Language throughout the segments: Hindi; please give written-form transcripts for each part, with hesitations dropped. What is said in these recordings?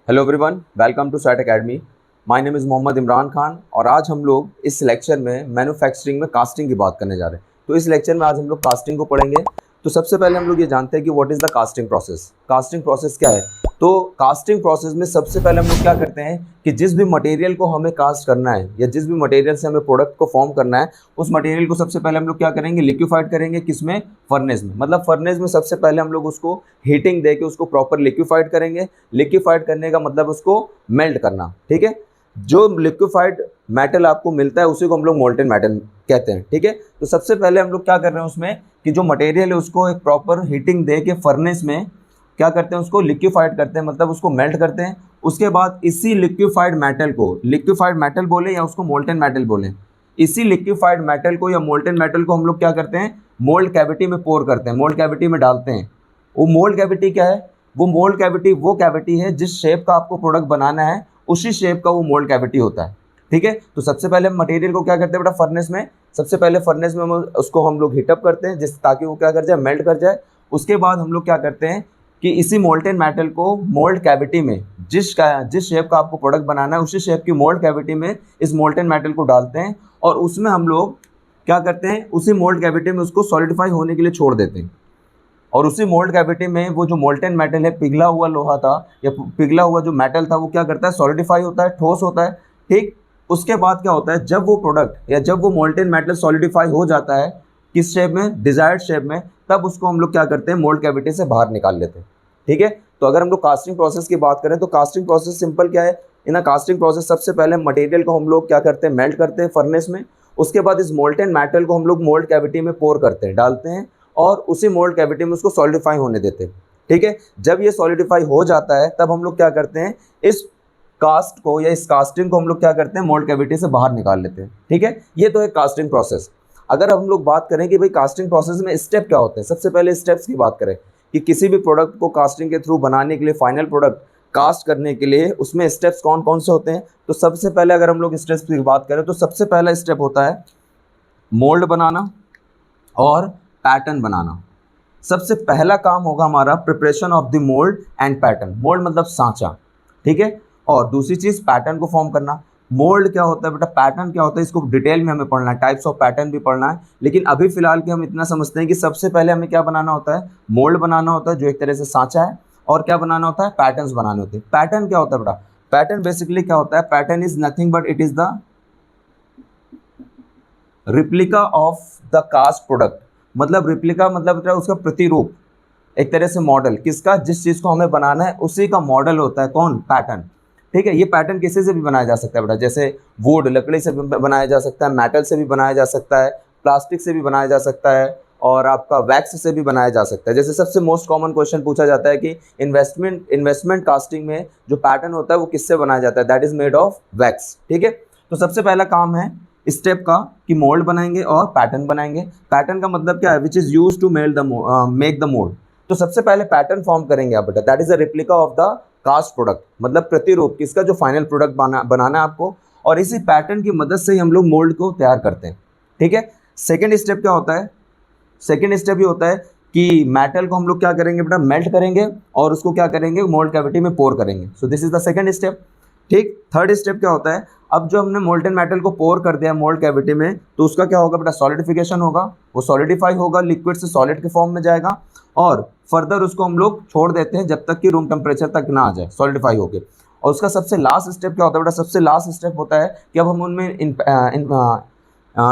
हेलो एवरीवन, वेलकम टू सैट academy. My name is Mohammad Imran Khan और आज हम लोग इस लेक्चर में मैन्युफैक्चरिंग में कास्टिंग की बात करने जा रहे हैं। तो इस लेक्चर में आज हम लोग कास्टिंग को पढ़ेंगे। तो सबसे पहले हम लोग ये जानते हैं कि what is the casting process. Casting process क्या है? तो कास्टिंग प्रोसेस में सबसे पहले हम लोग क्या करते हैं कि जिस भी मटेरियल को हमें कास्ट करना है या जिस भी मटेरियल से हमें प्रोडक्ट को फॉर्म करना है, उस मटेरियल को सबसे पहले हम लोग क्या करेंगे, लिक्विफाइड करेंगे। किसमें? फर्नेस में। मतलब फर्नेस में सबसे पहले हम लोग उसको हीटिंग दे के उसको प्रॉपर लिक्विफाइड करेंगे। लिक्विफाइड करने का मतलब उसको मेल्ट करना। ठीक है, जो लिक्विफाइड मेटल आपको मिलता है उसी को हम लोग मोल्टेन मेटल कहते हैं। ठीक है, तो सबसे पहले हम लोग क्या कर रहे हैं उसमें कि जो मटेरियल है उसको एक प्रॉपर हीटिंग दे के फर्नेस में क्या करते हैं, उसको लिक्विफाइड करते हैं, मतलब उसको मेल्ट करते हैं। उसके बाद इसी लिक्विफाइड मेटल को, लिक्विफाइड मेटल बोले या उसको मोल्टेन मेटल बोले, इसी लिक्विफाइड मेटल को या मोल्टेन मेटल को हम लोग क्या करते हैं, मोल्ड कैविटी में पोर करते हैं, मोल्ड कैविटी में डालते हैं। वो मोल्ड कैविटी क्या है? वो मोल्ड कैविटी वो कैविटी है जिस शेप का आपको प्रोडक्ट बनाना है, उसी शेप का वो मोल्ड कैविटी होता है। ठीक है, तो सबसे पहले हम मटेरियल को क्या करते हैं बेटा, फर्नेस में, सबसे पहले फर्नेस में उसको हम लोग हीटअप करते हैं जिस ताकि वो क्या कर जाए, मेल्ट कर जाए। उसके बाद हम लोग क्या करते हैं कि इसी मोल्टेन मेटल को मोल्ड कैविटी में, जिस शेप का आपको प्रोडक्ट बनाना है उसी शेप की मोल्ड कैविटी में इस मोल्टेन मेटल को डालते हैं और उसमें हम लोग क्या करते हैं, उसी मोल्ड कैविटी में उसको सॉलिडिफाई होने के लिए छोड़ देते हैं। और उसी मोल्ड कैविटी में वो जो मोल्टेन मेटल है, पिघला हुआ लोहा था या पिघला हुआ जो मेटल था, वो क्या करता है, सॉलिडिफाई होता है, ठोस होता है। ठीक, उसके बाद क्या होता है, जब वो प्रोडक्ट या जब वो मोल्टेन मेटल सॉलिडिफाई हो जाता है किस शेप में, डिजायर्ड शेप में, तब उसको हम लोग क्या करते हैं, मोल्ड कैविटी से बाहर निकाल लेते हैं। ठीक है, तो अगर हम लोग कास्टिंग प्रोसेस की बात करें तो कास्टिंग प्रोसेस सिंपल क्या है, इन कास्टिंग प्रोसेस सबसे पहले मटेरियल को हम लोग क्या करते हैं, मेल्ट करते हैं फर्नेस में। उसके बाद इस मोल्टेन मेटल को हम लोग मोल्ड कैविटी में पोर करते हैं, डालते हैं और उसी मोल्ड कैविटी में उसको सॉलिडिफाई होने देते हैं। ठीक है, जब ये सॉलिडिफाई हो जाता है तब हम लोग क्या करते हैं, इस कास्ट को या इस कास्टिंग को हम लोग क्या करते हैं, मोल्ड कैविटी से बाहर निकाल लेते हैं। ठीक है, ये तो है कास्टिंग प्रोसेस। अगर हम लोग बात करें कि भाई कास्टिंग प्रोसेस में स्टेप क्या होते हैं, सबसे पहले स्टेप्स की बात करें कि किसी भी प्रोडक्ट को कास्टिंग के थ्रू बनाने के लिए, फाइनल प्रोडक्ट कास्ट करने के लिए उसमें स्टेप्स कौन कौन से होते हैं। तो सबसे पहले अगर हम लोग स्टेप्स की बात करें तो सबसे पहला स्टेप होता है मोल्ड बनाना और पैटर्न बनाना। सबसे पहला काम होगा हमारा preparation of the mould and pattern. Mould मतलब सांचा। ठीक है, और दूसरी चीज़ पैटर्न को फॉर्म करना। मोल्ड क्या होता है बेटा, पैटर्न क्या होता है, इसको डिटेल में हमें पढ़ना है, टाइप्स ऑफ पैटर्न भी पढ़ना है। लेकिन अभी फिलहाल के हम इतना समझते हैं कि सबसे पहले हमें क्या बनाना होता है, मोल्ड बनाना होता है जो एक तरह से सांचा है, और क्या बनाना होता है, पैटर्न्स बनाने होते हैं। पैटर्न क्या होता है बेटा, पैटर्न बेसिकली क्या होता है, pattern is nothing but it is the replica of the cast product. मतलब रिप्लिका मतलब उसका प्रतिरूप, एक तरह से मॉडल, किसका, जिस चीज़ को हमें बनाना है उसी का मॉडल होता है कौन, पैटर्न। ठीक है, ये पैटर्न किसी से भी बनाया जा सकता है बेटा, जैसे वुड, लकड़ी से भी बनाया जा सकता है, मेटल से भी बनाया जा सकता है, प्लास्टिक से भी बनाया जा सकता है, और आपका वैक्स से भी बनाया जा सकता है। जैसे सबसे मोस्ट कॉमन क्वेश्चन पूछा जाता है कि इन्वेस्टमेंट कास्टिंग में जो पैटर्न होता है वो किससे बनाया जाता है, that is made of wax. ठीक है, तो सबसे पहला काम है स्टेप का कि मोल्ड बनाएंगे और पैटर्न बनाएंगे। पैटर्न का मतलब क्या है, which is use to make the mould. तो सबसे पहले पैटर्न फॉर्म करेंगे आप बेटा, that is a replica of the cast product, मतलब प्रतिरूप किसका, जो फाइनल प्रोडक्ट बनाना है आपको, और इसी पैटर्न की मदद से ही हम लोग मोल्ड को तैयार करते हैं। ठीक है, सेकेंड स्टेप क्या होता है, सेकेंड स्टेप ये होता है कि मेटल को हम लोग क्या करेंगे बेटा, मेल्ट करेंगे और उसको क्या करेंगे, मोल्ड कैविटी में पोर करेंगे। So this is the second step. ठीक, थर्ड स्टेप क्या होता है, अब जो हमने मोल्टेन मेटल को पोर कर दिया मोल्ड कैविटी में, तो उसका क्या होगा बेटा, सॉलिडिफिकेशन होगा, वो सॉलिडिफाई होगा, लिक्विड से सॉलिड के फॉर्म में जाएगा, और फर्दर उसको हम लोग छोड़ देते हैं जब तक कि रूम टेम्परेचर तक ना आ जाए सॉलिडिफाई होके। और उसका सबसे लास्ट स्टेप क्या होता है बेटा, सबसे लास्ट स्टेप होता है कि अब हम उनमें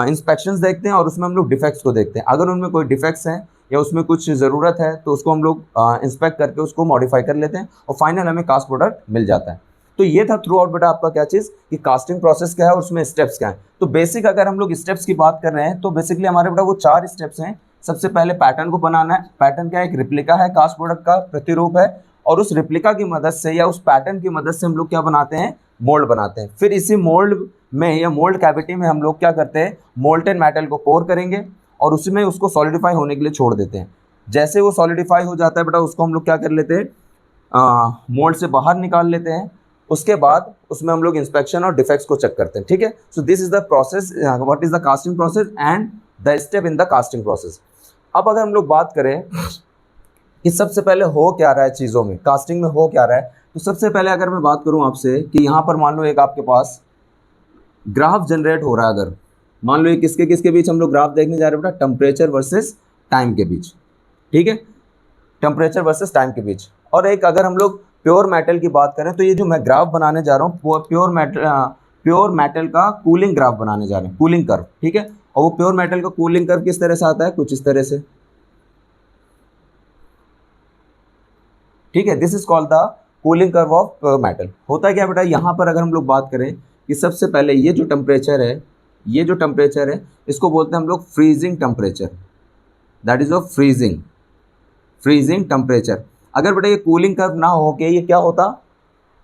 इंस्पेक्शंस देखते हैं और उसमें हम लोग डिफेक्ट्स को देखते हैं। अगर उनमें कोई डिफेक्ट्स हैं या उसमें कुछ ज़रूरत है तो उसको हम लोग इंस्पेक्ट करके उसको मॉडिफाई कर लेते हैं और फाइनल हमें कास्ट प्रोडक्ट मिल जाता है। तो ये था थ्रू आउट बेटा आपका क्या चीज़, कि कास्टिंग प्रोसेस क्या है और उसमें स्टेप्स क्या है। तो बेसिक अगर हम लोग स्टेप्स की बात कर रहे हैं तो बेसिकली हमारे बेटा वो 4 स्टेप्स हैं। सबसे पहले पैटर्न को बनाना है। पैटर्न क्या है, एक रिप्लिका है, कास्ट प्रोडक्ट का प्रतिरूप है, और उस रिप्लिका की मदद से या उस पैटर्न की मदद से हम लोग क्या बनाते हैं, मोल्ड बनाते हैं। फिर इसी मोल्ड में या मोल्ड कैविटी में हम लोग क्या करते हैं, मोल्टेन मेटल को पोर करेंगे और उसमें उसको सॉलिडिफाई होने के लिए छोड़ देते हैं। जैसे वो सॉलिडिफाई हो जाता है बेटा, उसको हम लोग क्या कर लेते हैं, मोल्ड से बाहर निकाल लेते हैं। उसके बाद उसमें हम लोग इंस्पेक्शन और डिफेक्ट्स को चेक करते हैं। ठीक है, so this is the process, what is the casting process and the step in the casting process. अब अगर हम लोग बात करें कि सबसे पहले हो क्या रहा है चीज़ों में, कास्टिंग में हो क्या रहा है, तो सबसे पहले अगर मैं बात करूं आपसे कि यहाँ पर मान लो एक आपके पास ग्राफ जनरेट हो रहा है, अगर मान लो ये किसके किसके बीच हम लोग ग्राफ देखने जा रहे हैं बेटा, टेम्परेचर वर्सेस टाइम के बीच, ठीक है, टेम्परेचर वर्सेस टाइम के बीच। और एक अगर हम लोग प्योर मेटल की बात करें तो ये जो मैं ग्राफ बनाने जा रहा हूँ वो प्योर मेटल का कूलिंग ग्राफ बनाने जा रहे हैं, कूलिंग कर्व, ठीक है। और वो प्योर मेटल का कूलिंग कर्व किस तरह से आता है, कुछ इस तरह से, ठीक है। This is called the cooling curve of pure metal. होता है क्या बेटा, यहाँ पर अगर हम लोग बात करें कि सबसे पहले ये जो टेम्परेचर है, ये जो टेम्परेचर है इसको बोलते हैं हम लोग freezing temperature, that is of freezing temperature. अगर बेटा ये कूलिंग कर्व ना हो के ये क्या होता,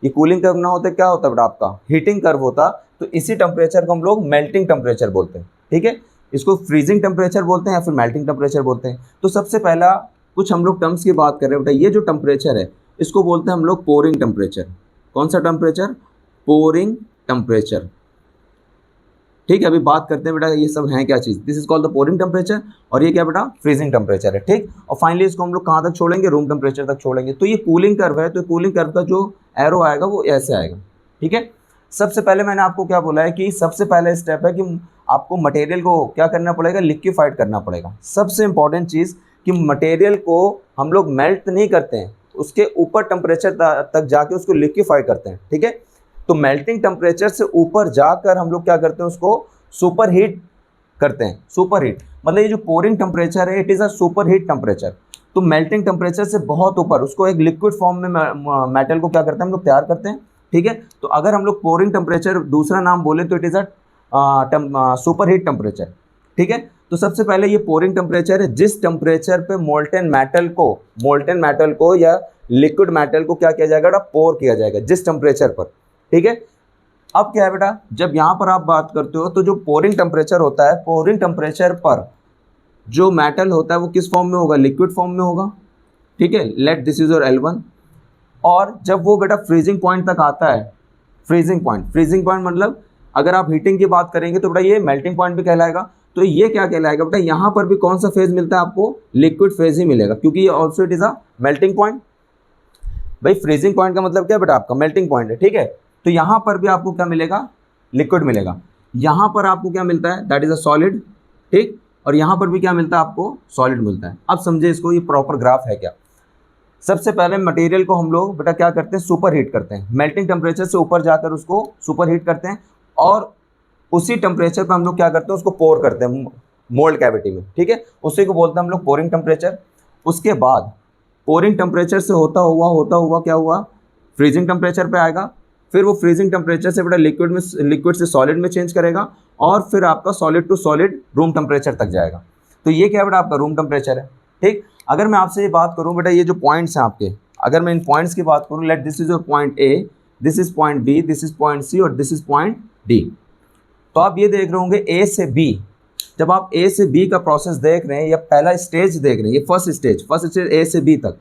ये कूलिंग कर्व ना होता क्या होता बेटा, आपका हीटिंग कर्व होता। तो इसी टेम्परेचर को हम लोग मेल्टिंग टेम्परेचर बोलते हैं, ठीक है। इसको फ्रीजिंग टेम्परेचर बोलते हैं या फिर मेल्टिंग टेम्परेचर बोलते हैं। तो सबसे पहला कुछ हम लोग टर्म्स की बात कर रहे हैं बेटा, ये जो टेम्परेचर है इसको बोलते हैं हम लोग पोरिंग टेम्परेचर। कौन सा टेम्परेचर, पोरिंग टेम्परेचर, ठीक है। अभी बात करते हैं बेटा ये सब है क्या चीज़, this is called the pouring temperature, और ये क्या बेटा, फ्रीजिंग टेम्परेचर है, ठीक। और फाइनली इसको हम लोग कहाँ तक छोड़ेंगे, रूम टेम्परेचर तक छोड़ेंगे। तो ये कूलिंग कर्व है, तो कूलिंग कर्व का जो एरो आएगा वो ऐसे आएगा, ठीक है। सबसे पहले मैंने आपको क्या बोला है कि सबसे पहले स्टेप है कि आपको मटेरियल को क्या करना पड़ेगा, लिक्विफाइड करना पड़ेगा। सबसे इंपॉर्टेंट चीज़ कि मटेरियल को हम लोग मेल्ट नहीं करते हैं, उसके ऊपर टेम्परेचर तक जाके उसको लिक्विफाई करते हैं, ठीक है। तो मेल्टिंग टेम्परेचर से ऊपर जाकर हम लोग क्या करते हैं, उसको सुपर हीट करते हैं। सुपर हीट मतलब ये जो पोरिंग टेम्परेचर है it is a super heat temperature. तो मेल्टिंग टेम्परेचर से बहुत ऊपर उसको एक लिक्विड फॉर्म में मेटल को क्या करते हैं हम लोग, तैयार करते हैं, ठीक है। तो अगर हम लोग पोरिंग टेम्परेचर दूसरा नाम बोले तो it is a super heat temperature, ठीक है। तो सबसे पहले ये पोरिंग टेम्परेचर है, जिस टेम्परेचर पे मोल्टेन मेटल को या लिक्विड मेटल को क्या किया जाएगा, पोर किया जाएगा, जिस टेम्परेचर पर, ठीक है। अब क्या है बेटा, जब यहाँ पर आप बात करते हो तो जो पोरिंग टेम्परेचर होता है, पोरिंग टेम्परेचर पर जो मेटल होता है वो किस फॉर्म में होगा, लिक्विड फॉर्म में होगा, ठीक है। Let this is your L1। और जब वो बेटा फ्रीजिंग पॉइंट तक आता है, फ्रीजिंग पॉइंट मतलब अगर आप हीटिंग की बात करेंगे तो बेटा ये मेल्टिंग पॉइंट भी कहलाएगा। तो ये क्या कहलाएगा बेटा, यहाँ पर भी कौन सा फेज मिलता है आपको, लिक्विड फेज ही मिलेगा, क्योंकि ये also it is a melting point. भाई फ्रीजिंग पॉइंट का मतलब क्या बेटा, आपका मेल्टिंग पॉइंट है, ठीक है। तो यहाँ पर भी आपको क्या मिलेगा, लिक्विड मिलेगा। यहाँ पर आपको क्या मिलता है, दैट इज अ सॉलिड, ठीक। और यहाँ पर भी क्या मिलता है आपको, सॉलिड मिलता है। अब समझे इसको, ये प्रॉपर ग्राफ है क्या। सबसे पहले मटेरियल को हम लोग बेटा क्या करते हैं, सुपर हीट करते हैं, मेल्टिंग टेम्परेचर से ऊपर जाकर उसको सुपर हीट करते हैं, और उसी टेम्परेचर पर हम लोग क्या करते हैं, उसको पोर करते हैं मोल्ड कैविटी में, ठीक है। उसी को बोलते हैं हम लोग पोरिंग टेम्परेचर। उसके बाद पोरिंग टेम्परेचर से होता हुआ क्या हुआ, फ्रीजिंग टेम्परेचर पे आएगा। फिर वो फ्रीजिंग टेम्परेचर से बेटा लिक्विड से सॉलिड में चेंज करेगा, और फिर आपका solid to solid room temperature तक जाएगा। तो ये क्या बेटा, आपका रूम टेम्परेचर है, ठीक। अगर मैं आपसे ये बात करूँ बेटा, ये जो पॉइंट्स हैं आपके, अगर मैं इन पॉइंट्स की बात करूँ, let this is your point A, this is point B, this is point C और दिस इज पॉइंट D। तो आप ये देख रहे होंगे A से B, जब आप A से B का प्रोसेस देख रहे हैं या पहला स्टेज देख रहे हैं, ये फर्स्ट स्टेज A से B तक,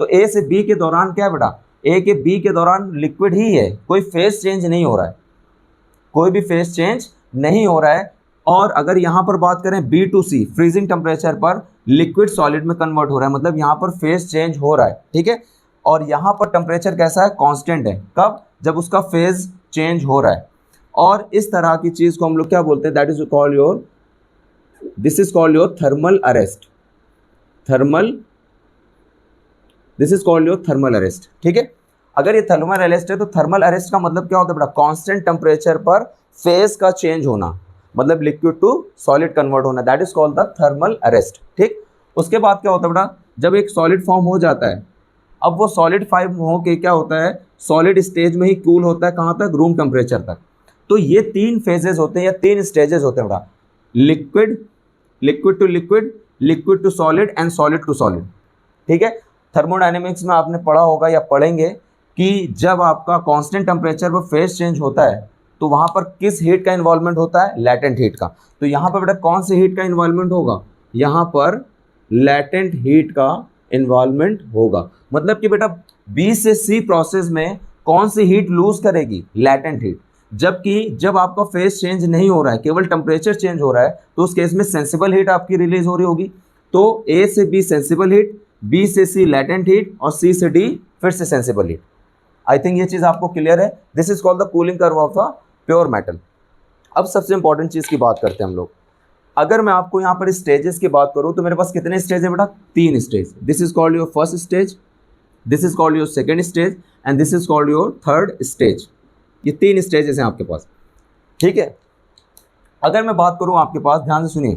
तो A से B के दौरान क्या है बेटा, A के B के दौरान लिक्विड ही है, कोई फेज चेंज नहीं हो रहा है, कोई भी फेज चेंज नहीं हो रहा है। और अगर यहाँ पर बात करें B to C, freezing temperature पर लिक्विड सॉलिड में कन्वर्ट हो रहा है, मतलब यहाँ पर फेज चेंज हो रहा है, ठीक है। और यहाँ पर टेम्परेचर कैसा है, कांस्टेंट है, कब, जब उसका फेज चेंज हो रहा है। और इस तरह की चीज़ को हम लोग क्या बोलते हैं, that is called your, this is called your thermal arrest, this is called your thermal arrest, ठीक है। अगर ये थर्मल अरेस्ट है तो थर्मल अरेस्ट का मतलब क्या होता है बेटा, कांस्टेंट टेम्परेचर पर फेज का चेंज होना, मतलब लिक्विड टू सॉलिड कन्वर्ट होना, that is called the thermal arrest, ठीक। उसके बाद क्या होता है बेटा, जब एक सॉलिड फॉर्म हो जाता है, अब वो सॉलिड फॉर्म हो के क्या होता है, सॉलिड स्टेज में ही कूल होता है, कहाँ तक, रूम टेम्परेचर तक। तो ये 3 फेजेस होते हैं या 3 स्टेजेस होते हैं बेटा, liquid to liquid, liquid to solid and solid to solid, ठीक है। थर्मोडायनेमिक्स में आपने पढ़ा होगा या पढ़ेंगे कि जब आपका कांस्टेंट टेम्परेचर पर फेज चेंज होता है तो वहाँ पर किस हीट का इन्वॉल्वमेंट होता है, लैटेंट हीट का। तो यहाँ पर बेटा कौन से हीट का इन्वॉल्वमेंट होगा, यहाँ पर लैटेंट हीट का इन्वॉल्वमेंट होगा। मतलब कि बेटा B से C प्रोसेस में कौन सी हीट लूज करेगी, लैटेंट हीट। जबकि जब आपका फेज चेंज नहीं हो रहा है, केवल टेम्परेचर चेंज हो रहा है, तो उस केस में सेंसिबल हीट आपकी रिलीज हो रही होगी। तो A से B सेंसिबल हीट, B से C लैटेंट हीट और C से D फिर से सेंसिबल हीट। आई थिंक ये चीज़ आपको क्लियर है। This is called the cooling curve of a pure metal. अब सबसे इंपॉर्टेंट चीज़ की बात करते हैं हम लोग। अगर मैं आपको यहाँ पर स्टेजेस की बात करूँ तो मेरे पास कितने स्टेज है बेटा? 3 stage. This is called your first stage, this is called your second stage and this is called your third stage. ये 3 स्टेजेस हैं आपके पास, ठीक है। अगर मैं बात करूं आपके पास, ध्यान से सुनिए,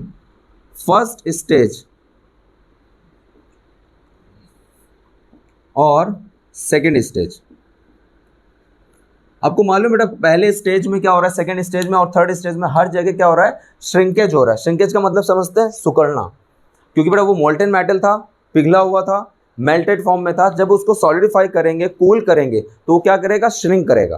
फर्स्ट स्टेज और सेकेंड स्टेज। आपको मालूम है बेटा पहले स्टेज में क्या हो रहा है, सेकेंड स्टेज में और थर्ड स्टेज में हर जगह क्या हो रहा है? श्रिंकेज हो रहा है। श्रिंकेज का मतलब समझते हैं? सिकुड़ना। क्योंकि बेटा वो मोल्टेन मेटल था, पिघला हुआ था, मेल्टेड फॉर्म में था। जब उसको सॉलिडिफाई करेंगे, कूल करेंगे, तो वो क्या करेगा? श्रिंक करेगा।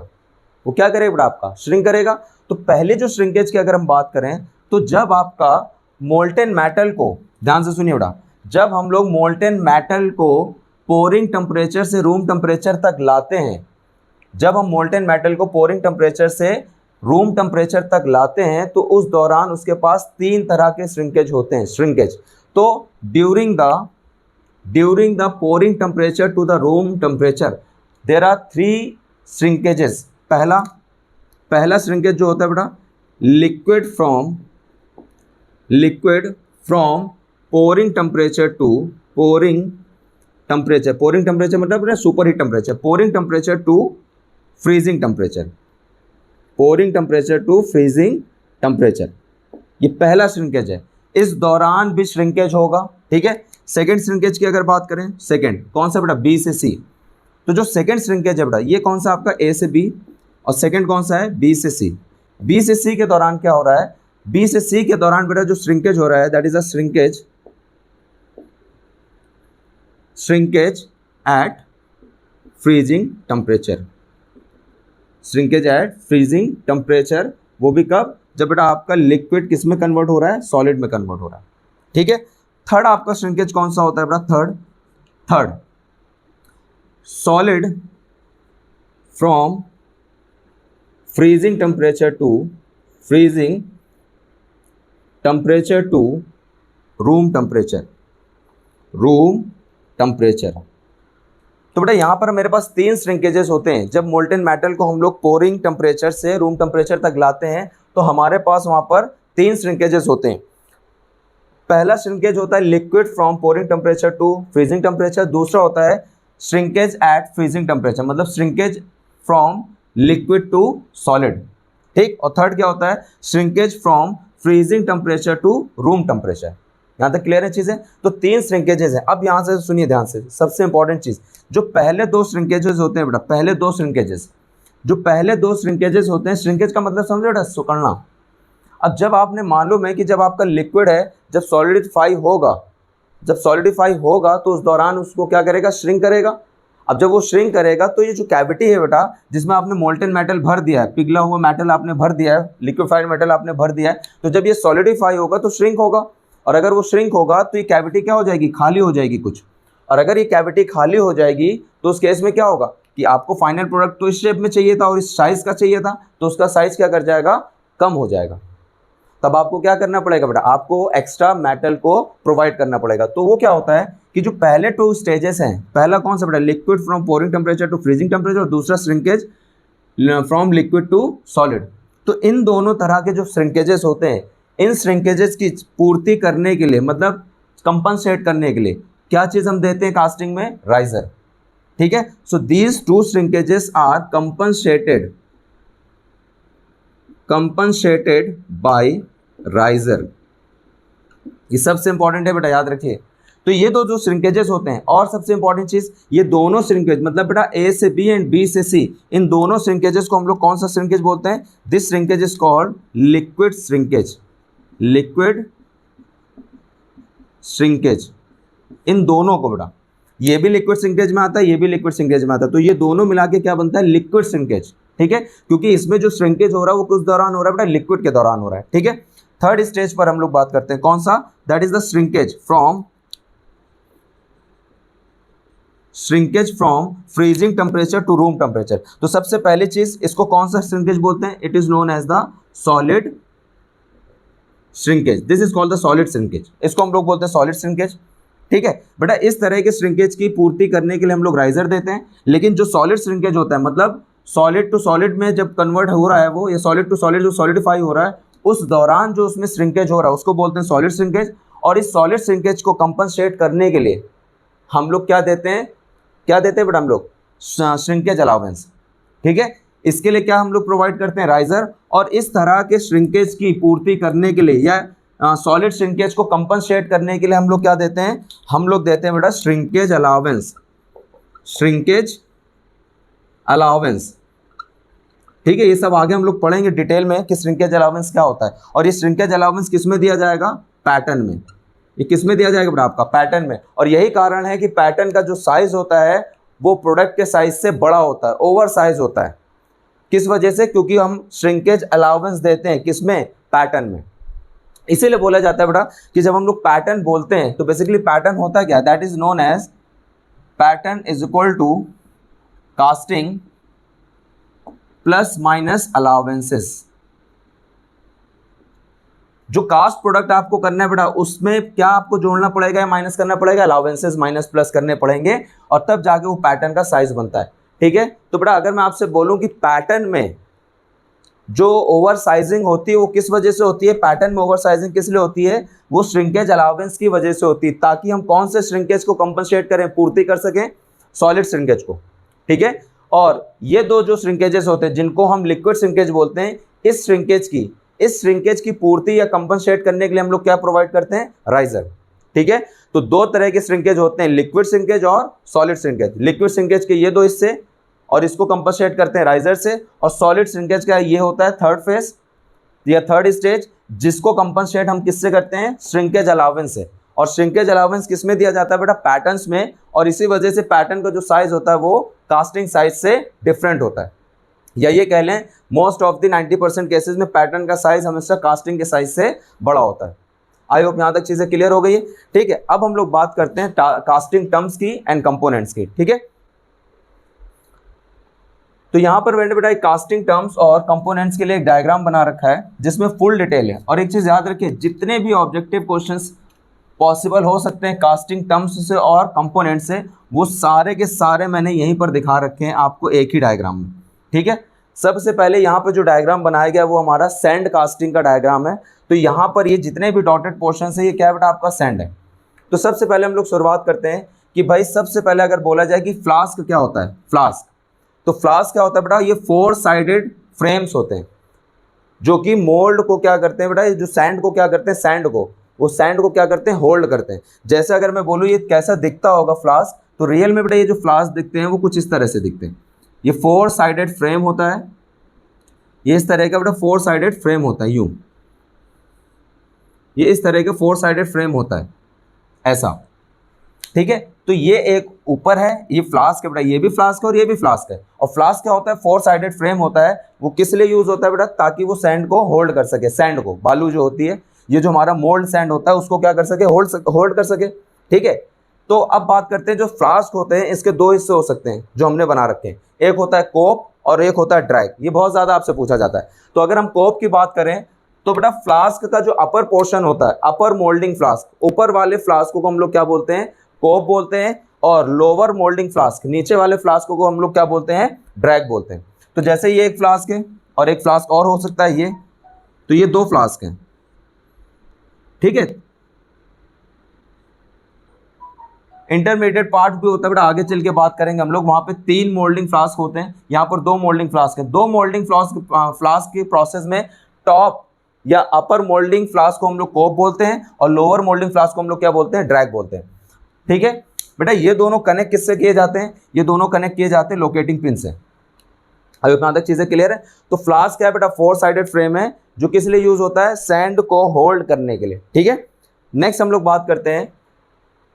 वो क्या करेगा बेटा? आपका श्रिंक करेगा। तो पहले जो श्रिंकेज की अगर हम बात करें तो जब आपका मोल्टेन मेटल को, ध्यान से सुनिए बेटा, जब हम लोग मोल्टेन मेटल को पोरिंग टेम्परेचर से रूम टेम्परेचर तक लाते हैं, जब हम मोल्टेन मेटल को पोरिंग टेम्परेचर से रूम टेम्परेचर तक लाते हैं तो उस दौरान उसके पास 3 तरह के श्रिंकेज होते हैं। श्रिंकेज तो during the pouring temperature to the room temperature there are 3 shrinkages. पहला श्रिंकेज जो होता है बेटा, liquid from pouring temperature to pouring temperature मतलब super heat temperature, pouring temperature to freezing temperature, pouring temperature to freezing temperature. ये पहला श्रिंकेज है। इस दौरान भी श्रिंकेज होगा, ठीक है। सेकेंड श्रिंकेज की अगर बात करें, सेकेंड कौन सा बेटा? बी से सी। तो जो सेकेंड श्रिंकेज है बेटा, ये कौन सा आपका? ए से बी, और सेकेंड कौन सा है? बी से सी। बी से सी के दौरान क्या हो रहा है? बी से सी के दौरान बेटा जो श्रिंकेज हो रहा है, that is a shrinkage at freezing temperature. Shrinkage at freezing temperature, वो भी कब? जब बेटा आपका लिक्विड किस में कन्वर्ट हो रहा है? सॉलिड में कन्वर्ट हो रहा है, ठीक है। थर्ड आपका श्रिंकेज कौन सा होता है बेटा? Third solid from freezing temperature to room temperature. तो बेटा यहाँ पर मेरे पास 3 श्रिंकेजेस होते हैं। जब मोल्टेन मेटल को हम लोग पोरिंग टेम्परेचर से रूम टेम्परेचर तक लाते हैं तो हमारे पास वहाँ पर 3 श्रिंकेजेस होते हैं। पहला श्रिंकेज होता है liquid from pouring temperature to freezing temperature. दूसरा होता है श्रिंकेज एट फ्रीजिंग टेम्परेचर, मतलब shrinkage from liquid to solid, ठीक। और थर्ड क्या होता है? Shrinkage from freezing temperature to room temperature. यहाँ तक क्लियर है चीज़ें? तो 3 श्रिंकेजेस हैं। अब यहाँ से सुनिए ध्यान से, सबसे इंपॉर्टेंट चीज़, जो पहले 2 श्रिंकेजेस होते हैं बेटा, पहले 2 श्रिंकेजेस होते हैं, श्रिंकेज का मतलब समझो बेटा? सिकुड़ना। अब जब आपने मालूम है कि जब आपका लिक्विड है, जब सॉलिडिफाई होगा तो उस दौरान उसको क्या करेगा? श्रिंक करेगा। अब जब वो श्रिंक करेगा तो ये जो कैविटी है बेटा, जिसमें आपने मोल्टेन मेटल भर दिया है, पिघला हुआ मेटल आपने भर दिया है, लिक्विफाइड मेटल आपने भर दिया है, तो जब ये सॉलिडिफाई होगा तो श्रिंक होगा। और अगर वो श्रिंक होगा तो ये कैविटी क्या हो जाएगी? खाली हो जाएगी कुछ। और अगर ये कैविटी खाली हो जाएगी तो उस केस में क्या होगा कि आपको फाइनल प्रोडक्ट तो इस शेप में चाहिए था और इस साइज़ का चाहिए था, तो उसका साइज़ क्या कर जाएगा? कम हो जाएगा। तब आपको क्या करना पड़ेगा बेटा? आपको एक्स्ट्रा मेटल को प्रोवाइड करना पड़ेगा। तो वो क्या होता है कि जो पहले 2 स्टेजेस हैं, पहला कौन सा बेटा? Liquid from pouring temperature to freezing temperature, और दूसरा shrinkage from liquid to solid. तो इन दोनों तरह के जो श्रिंकेजेस होते हैं, इन श्रिंकेजेस की पूर्ति करने के लिए, मतलब कंपनसेट करने के लिए, क्या चीज़ हम देते हैं कास्टिंग में? राइजर, ठीक है। So these 2 shrinkages are compensated by riser. ये सबसे इंपॉर्टेंट है बेटा, याद रखिए। तो ये दो जो श्रिंकेजेस होते हैं, और सबसे इंपॉर्टेंट चीज, ये दोनों श्रिंकेज मतलब बेटा ए से बी एंड बी से सी, इन दोनों श्रिंकेजेस को हम लोग कौन सा श्रिंकेज बोलते हैं? This shrinkage is called liquid shrinkage. इन दोनों को बेटा, ये भी लिक्विड श्रिंकेज में आता है, ये भी लिक्विड श्रिंकेज में आता है, तो ये दोनों मिला के क्या बनता है? लिक्विड श्रिंकेज, ठीक है। क्योंकि इसमें जो श्रिंकेज हो रहा है वो किस दौरान हो रहा है बेटा? लिक्विड के दौरान हो रहा है, ठीक है। थर्ड स्टेज पर हम लोग बात करते हैं, कौन सा? That is the shrinkage from freezing temperature to room temperature. तो सबसे पहली चीज, इसको कौन सा श्रिंकेज बोलते हैं? It is known as the solid shrinkage. This is called the solid shrinkage. इसको हम लोग बोलते हैं सॉलिड श्रिंकेज। ठीक है बेटा, इस तरह के श्रिंकेज की पूर्ति करने के लिए हम लोग राइजर देते हैं। लेकिन जो सॉलिड श्रिंकेज होता है, मतलब सॉलिड टू सॉलिड में जब कन्वर्ट हो रहा है वो, या सॉलिड टू सॉलिड जो सॉलिडिफाई हो रहा है, उस दौरान जो उसमें श्रिंकेज हो रहा है उसको बोलते हैं सॉलिड श्रिंकेज। और इस सॉलिड श्रिंकेज को कंपनसेट करने के लिए हम लोग क्या देते हैं, क्या देते हैं बेटा हम लोग, श्रिंकेज अलाउंस। ठीक है, इसके लिए क्या हम लोग प्रोवाइड करते हैं, राइजर। और इस तरह के श्रिंकेज की पूर्ति करने के लिए या सॉलिड श्रिंकेज को कंपनसेट करने के लिए हम लोग क्या देते हैं, हम लोग देते हैं बेटा श्रिंकेज अलाउंस, श्रिंकेज अलाउंस। ठीक है, ये सब आगे हम लोग पढ़ेंगे डिटेल में कि श्रिंकेज अलाउंस क्या होता है। और ये श्रिंकेज अलाउंस किस में दिया जाएगा, पैटर्न में। ये किस में दिया जाएगा बेटा, आपका पैटर्न में। और यही कारण है कि पैटर्न का जो साइज होता है वो प्रोडक्ट के साइज से बड़ा होता है, ओवर साइज होता है। किस वजह से, क्योंकि हम श्रिंकेज अलाउंस देते हैं किसमें, पैटर्न में। इसीलिए बोला जाता है बेटा कि जब हम लोग पैटर्न बोलते हैं तो बेसिकली पैटर्न होता क्या, that is known as pattern is equal to casting plus minus allowances. जो कास्ट प्रोडक्ट आपको करना है बेटा उसमें क्या आपको जोड़ना पड़ेगा या माइनस करना पड़ेगा, अलाउंसेस माइनस प्लस करने पड़ेंगे, और तब जाके वो पैटर्न का साइज बनता है। ठीक है, तो बेटा अगर मैं आपसे बोलूं कि पैटर्न में जो ओवर साइजिंग होती है वो किस वजह से होती है, पैटर्न में ओवर साइजिंग किस लिए होती है, वो श्रिंकेज अलाउंस की वजह से होती है, ताकि हम कौन से श्रिंकेज को कंपनसेट करें, पूर्ति कर सकें, सॉलिड श्रिंकेज को। ठीक है, और ये दो जो श्रिंकेजेस होते हैं जिनको हम लिक्विड श्रिंकेज बोलते हैं, इस श्रिंकेज की पूर्ति या कंपनसेट करने के लिए हम लोग क्या प्रोवाइड करते हैं, राइजर। ठीक है, तो दो तरह के श्रिंकेज होते हैं, लिक्विड श्रिंकेज और सॉलिड श्रिंकेज। लिक्विड श्रिंकेज के ये दो हिस्से, और इसको कंपनसेट करते हैं राइजर से। और सॉलिड श्रिंकेज का ये होता है थर्ड फेज या थर्ड स्टेज, जिसको कंपनसेट हम किससे करते हैं, श्रिंकेज अलाउंस से। और श्रिंकेज अलाउंस किस में दिया जाता है बेटा, पैटर्न्स में। और इसी वजह से पैटर्न का जो साइज होता है वो कास्टिंग साइज से डिफरेंट होता है, या ये कह लें मोस्ट ऑफ द 90% केसेस में पैटर्न का साइज हमेशा कास्टिंग के साइज से बड़ा होता है। आई होप यहाँ तक चीज़ें क्लियर हो गई है। ठीक है, अब हम लोग बात करते हैं कास्टिंग टर्म्स की एंड कंपोनेंट्स की। ठीक है, तो यहाँ पर मैंने बेटा कास्टिंग टर्म्स और कंपोनेंट्स के लिए एक डायग्राम बना रखा है जिसमें फुल डिटेल है। और एक चीज़ याद रखिए, जितने भी ऑब्जेक्टिव क्वेश्चंस पॉसिबल हो सकते हैं कास्टिंग टर्म्स से और कंपोनेंट से, वो सारे के सारे मैंने यहीं पर दिखा रखे हैं आपको एक ही डायग्राम में। ठीक है, सबसे पहले यहाँ पर जो डायग्राम बनाया गया वो हमारा सैंड कास्टिंग का डायग्राम है। तो यहाँ पर ये जितने भी डॉटेड पोर्शन है ये क्या है बेटा, आपका सैंड है। तो सबसे पहले हम लोग शुरुआत करते हैं कि भाई सबसे पहले अगर बोला जाए कि फ्लास्क क्या होता है, फ्लास्क, तो फ्लास्क क्या होता है बेटा, ये 4 साइडेड फ्रेम्स होते हैं जो कि मोल्ड को क्या करते हैं बेटा, जो सैंड को क्या करते हैं, सैंड को क्या करते हैं, होल्ड करते हैं। जैसे अगर मैं बोलूँ ये कैसा दिखता होगा फ्लास्क, तो रियल में बेटा ये जो फ्लास्क दिखते हैं वो कुछ इस तरह से दिखते हैं। ये 4 साइडेड फ्रेम होता है, ये इस तरह का बेटा 4 साइडेड फ्रेम होता है, यूं ये इस तरह का 4 साइडेड फ्रेम होता है ऐसा। ठीक है, तो ये एक ऊपर है, ये फ्लास्क है बेटा, ये भी फ्लास्क है और ये भी फ्लास्क है। और फ्लास्क क्या होता है, 4 साइडेड फ्रेम होता है। वो किस लिए यूज होता है बेटा, ताकि वो सैंड को होल्ड कर सके, सैंड को, बालू जो होती है, ये जो हमारा मोल्ड सैंड होता है उसको क्या कर सके, होल्ड कर सके। ठीक है, तो अब बात करते हैं जो फ्लास्क होते हैं इसके 2 हिस्से हो सकते हैं जो हमने बना रखे हैं, एक होता है कोप और एक होता है ड्रैग। ये बहुत ज़्यादा आपसे पूछा जाता है। तो अगर हम कोप की बात करें तो बेटा फ्लास्क का जो अपर पोर्शन होता है, अपर मोल्डिंग फ्लास्क, ऊपर वाले फ्लास्क को हम लोग क्या बोलते हैं, कोप बोलते हैं। और लोअर मोल्डिंग फ्लास्क, नीचे वाले फ्लास्क को हम लोग क्या बोलते हैं, ड्रैग बोलते हैं। तो जैसे ये एक फ्लास्क है और एक फ्लास्क और हो सकता है ये, तो ये 2 फ्लास्क हैं। ठीक है, इंटरमीडिएट पार्ट भी होता है बेटा, आगे चल के बात करेंगे हम लोग। वहां पे 3 मोल्डिंग फ्लास्क होते हैं, यहाँ पर 2 मोल्डिंग फ्लास्क हैं। 2 मोल्डिंग फ्लास्क की प्रोसेस में टॉप या अपर मोल्डिंग फ्लास्क को हम लोग कोप बोलते हैं और लोअर मोल्डिंग फ्लास्क को हम लोग क्या बोलते हैं, ड्रैग बोलते हैं। ठीक है बेटा, ये दोनों कनेक्ट किससे किए जाते हैं, ये दोनों कनेक्ट किए जाते हैं लोकेटिंग पिन से। अभी कहाँ तक चीज़ें क्लियर है। तो फ्लास्क क्या है बेटा, 4 साइडेड फ्रेम है जो किस लिए यूज होता है, सैंड को होल्ड करने के लिए। ठीक है, नेक्स्ट हम लोग बात करते हैं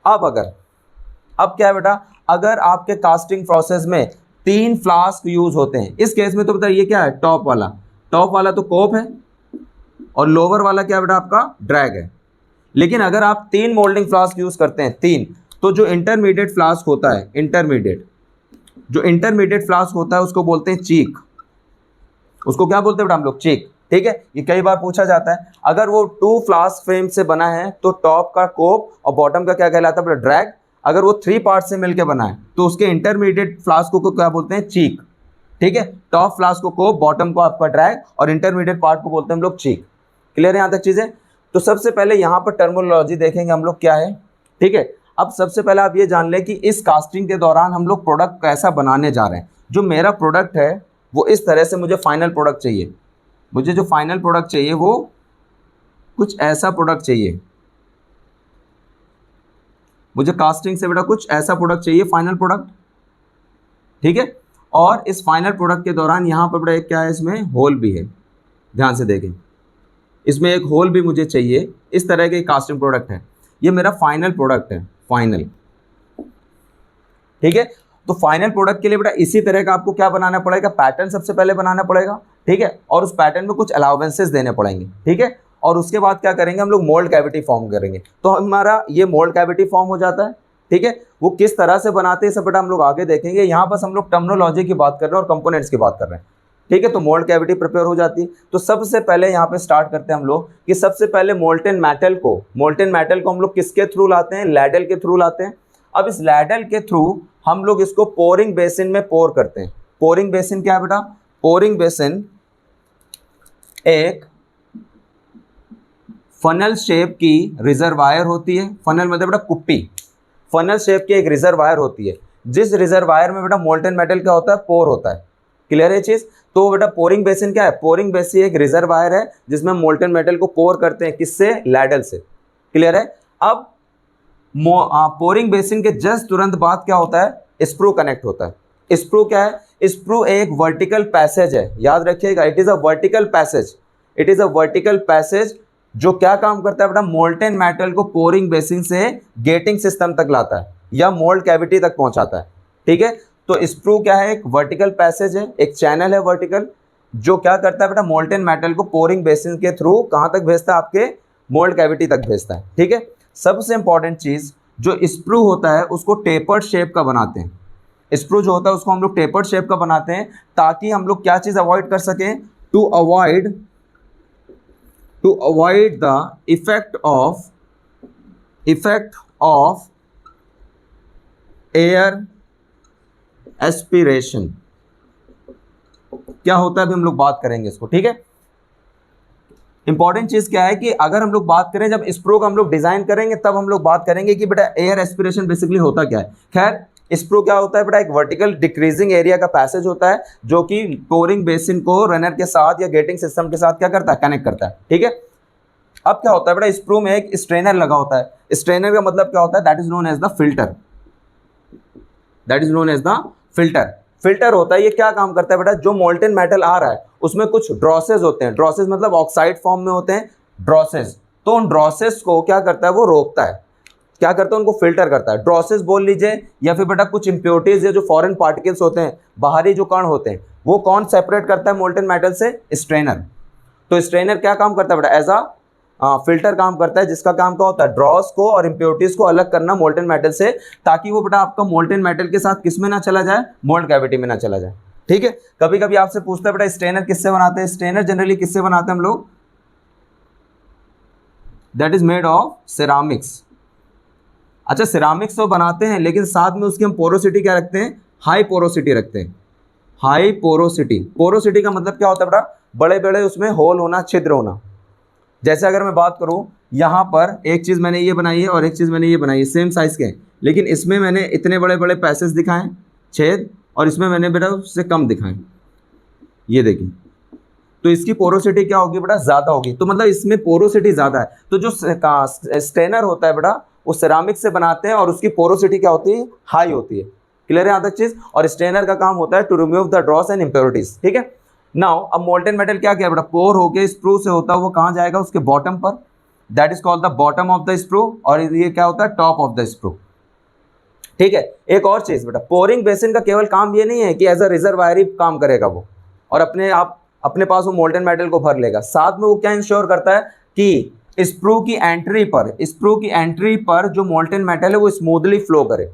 अब क्या है बेटा, अगर आपके कास्टिंग प्रोसेस में 3 फ्लास्क यूज होते हैं, इस केस में तो बताइए क्या है, टॉप वाला तो कोप है और लोअर वाला क्या है बेटा, आपका ड्रैग है। लेकिन अगर आप 3 मोल्डिंग फ्लास्क यूज करते हैं, 3, तो जो इंटरमीडिएट फ्लास्क होता है, जो इंटरमीडिएट फ्लास्क होता है उसको बोलते हैं चीक। उसको क्या बोलते हैं बेटा हम लोग, चीक। ठीक है, ये कई बार पूछा जाता है। अगर वो 2 फ्लास्क फ्रेम से बना है तो टॉप का कोप और बॉटम का क्या कहलाता है, ड्रैग। अगर वो 3 पार्ट से मिलकर बना है तो उसके इंटरमीडिएट फ्लास्क को क्या बोलते हैं, चीक। ठीक है, टॉप फ्लास्क को कोप, बॉटम को आपका ड्रैग और इंटरमीडिएट पार्ट को बोलते हैं हम लोग चीक। क्लियर है यहाँ तक चीजें? तो सबसे पहले यहाँ पर टर्मिनोलॉजी देखेंगे हम लोग क्या है। ठीक है, अब सबसे पहले आप ये जान लें कि इस कास्टिंग के दौरान हम लोग प्रोडक्ट कैसा बनाने जा रहे हैं। जो मेरा प्रोडक्ट है वो इस तरह से मुझे फाइनल प्रोडक्ट चाहिए। मुझे जो फाइनल प्रोडक्ट चाहिए वो कुछ ऐसा प्रोडक्ट चाहिए। मुझे कास्टिंग से बेटा कुछ ऐसा प्रोडक्ट चाहिए, फाइनल प्रोडक्ट। ठीक है, और इस फाइनल प्रोडक्ट के दौरान यहाँ पर बेटा एक क्या है, इसमें होल भी है, ध्यान से देखें, इसमें एक होल भी मुझे चाहिए। इस तरह के कास्टिंग प्रोडक्ट है, ये मेरा फाइनल प्रोडक्ट है, फाइनल। ठीक है, तो फाइनल प्रोडक्ट के लिए बेटा इसी तरह का आपको क्या बनाना पड़ेगा, पैटर्न सबसे पहले बनाना पड़ेगा। ठीक है, और उस पैटर्न में कुछ अलाउंसेस देने पड़ेंगे। ठीक है, और उसके बाद क्या करेंगे हम लोग, मोल्ड कैविटी फॉर्म करेंगे। तो हमारा ये मोल्ड कैविटी फॉर्म हो जाता है। ठीक है, वो किस तरह से बनाते हैं सब बेटा हम लोग आगे देखेंगे। यहाँ बस हम लोग टर्मिनोलॉजी की बात कर रहे हैं और कंपोनेंट्स की बात कर रहे हैं। ठीक है, तो मोल्ड कैविटी प्रिपेयर हो जाती है। तो सबसे पहले यहाँ पे स्टार्ट करते हैं हम लोग कि सबसे पहले मोल्टेन मेटल को हम लोग किसके थ्रू लाते हैं, लैडल के थ्रू लाते हैं। अब इस लैडल के थ्रू हम लोग इसको पोरिंग बेसिन में पोर करते हैं। पोरिंग बेसिन क्या है बेटा, पोरिंग बेसिन एक फनल शेप की रिजर्वायर होती है। फनल मतलब बेटा कुप्पी, फनल शेप की एक रिजर्वायर होती है, जिस रिजर्वायर में बेटा मोल्टेन मेटल क्या होता है, पोर होता है। क्लियर है चीज? तो बेटा पोरिंग बेसिन क्या है, पोरिंग बेसिन एक रिजर्वायर है जिसमें मोल्टेन मेटल को पोर करते हैं, किससे, लैडल से। क्लियर है? अब पोरिंग बेसिन के जस्ट तुरंत बाद क्या होता है, स्प्रू कनेक्ट होता है। स्प्रू क्या है, स्प्रू एक वर्टिकल पैसेज है, याद रखिएगा, it is a vertical passage. It is a vertical passage जो क्या काम करता है बेटा, मोल्टेन मेटल को पोरिंग बेसिन से गेटिंग सिस्टम तक लाता है या मोल्ड कैविटी तक पहुंचाता है। ठीक है, तो स्प्रू क्या है, एक वर्टिकल पैसेज है, एक चैनल है वर्टिकल, जो क्या करता है बेटा, मोल्टेन मेटल को पोरिंग बेसिन के थ्रू कहाँ तक भेजता है, आपके मोल्ड कैविटी तक भेजता है। ठीक है, सबसे इंपॉर्टेंट चीज, जो स्प्रू होता है उसको टेपर्ड शेप का बनाते हैं। स्प्रू जो होता है उसको हम लोग टेपर्ड शेप का बनाते हैं ताकि हम लोग क्या चीज अवॉइड कर सकें, to avoid the effect of air aspiration. क्या होता है अभी हम लोग बात करेंगे इसको। ठीक है, इंपॉर्टेंट चीज क्या है कि अगर हम लोग बात करें, जब स्प्रू का हम लोग डिजाइन करेंगे तब हम लोग बात करेंगे कि बेटा एयर एस्पिरेशन बेसिकली होता क्या है। खैर, स्प्रू क्या होता है बेटा, एक वर्टिकल डिक्रीजिंग एरिया का पैसेज होता है जो कि पोरिंग बेसिन को रनर के साथ या गेटिंग सिस्टम के साथ क्या करता है, कनेक्ट करता है। ठीक है, अब क्या होता है बेटा, स्प्रू में एक स्ट्रेनर लगा होता है। स्ट्रेनर का मतलब क्या होता है, that is known as the filter. That is known as the filter. Filter होता है, ये क्या काम करता है बेटा, जो मोल्टेन मेटल आ रहा है उसमें कुछ ड्रॉसेस होते हैं। ड्रॉसेस मतलब ऑक्साइड फॉर्म में होते हैं ड्रॉसेस। तो उन ड्रॉसेस को क्या करता है, वो रोकता है, क्या करता है, उनको फिल्टर करता है। ड्रॉसेस बोल लीजिए या फिर बेटा कुछ इंप्योरिटीज या जो फॉरेन पार्टिकल्स होते हैं, बाहरी जो कण होते हैं, वो कौन सेपरेट करता है मोल्टेन मेटल से, स्ट्रेनर। तो स्ट्रेनर क्या काम करता है बेटा, एज अ फिल्टर काम करता है, जिसका काम क्या होता है, ड्रॉस को और इंप्योरिटीज को अलग करना मोल्टेन मेटल से, ताकि वो बेटा आपका मोल्टेन मेटल के साथ किस में ना चला जाए, मोल्ड कैविटी में ना चला जाए। ठीक है, कभी कभी आपसे पूछता है बेटा स्ट्रेनर किससे बनाते हैं। स्ट्रेनर जनरली किससे बनाते हैं हम लोग, that is made of ceramics. अच्छा, सिरामिक्स तो बनाते हैं लेकिन साथ में उसकी हम पोरोसिटी क्या रखते हैं, हाई पोरोसिटी रखते हैं। हाई पोरोसिटी, पोरोसिटी का मतलब क्या होता है बेटा, बड़े बड़े उसमें होल होना, छिद्र होना। जैसे अगर मैं बात करूं, यहाँ पर एक चीज़ मैंने ये बनाई है और एक चीज़ मैंने ये बनाई है, सेम साइज़ के, लेकिन इसमें मैंने इतने बड़े बड़े पैसेज दिखाएं, छेद, और इसमें मैंने बेटा उससे कम दिखाएं। ये देखिए, तो इसकी पोरोसिटी क्या होगी बेटा, ज़्यादा होगी। तो मतलब इसमें पोरोसिटी ज़्यादा है। तो जो स्ट्रेनर होता है बेटा, वो सिरामिक से बनाते हैं और उसकी पोरोसिटी क्या होती है, हाई होती है। क्लियर है यहाँ तक चीज़? और स्ट्रेनर का काम होता है to remove the dross and impurities. ठीक है, नाउ अब मोल्टेन मेटल क्या किया बेटा, पोर होके स्प्रू से होता है, वो कहाँ जाएगा, उसके बॉटम पर, that is called the bottom of the sprue, और ये क्या होता है, टॉप ऑफ द स्प्रू। ठीक है, एक और चीज बेटा, पोरिंग बेसिन का केवल काम ये नहीं है कि एज अ रिजर्वायर ही काम करेगा वो और अपने पास वो मोल्टेन मेटल को भर लेगा। साथ में वो क्या इंश्योर करता है कि स्प्रू की एंट्री पर जो मोल्टेन मेटल है वो स्मूथली फ्लो करे।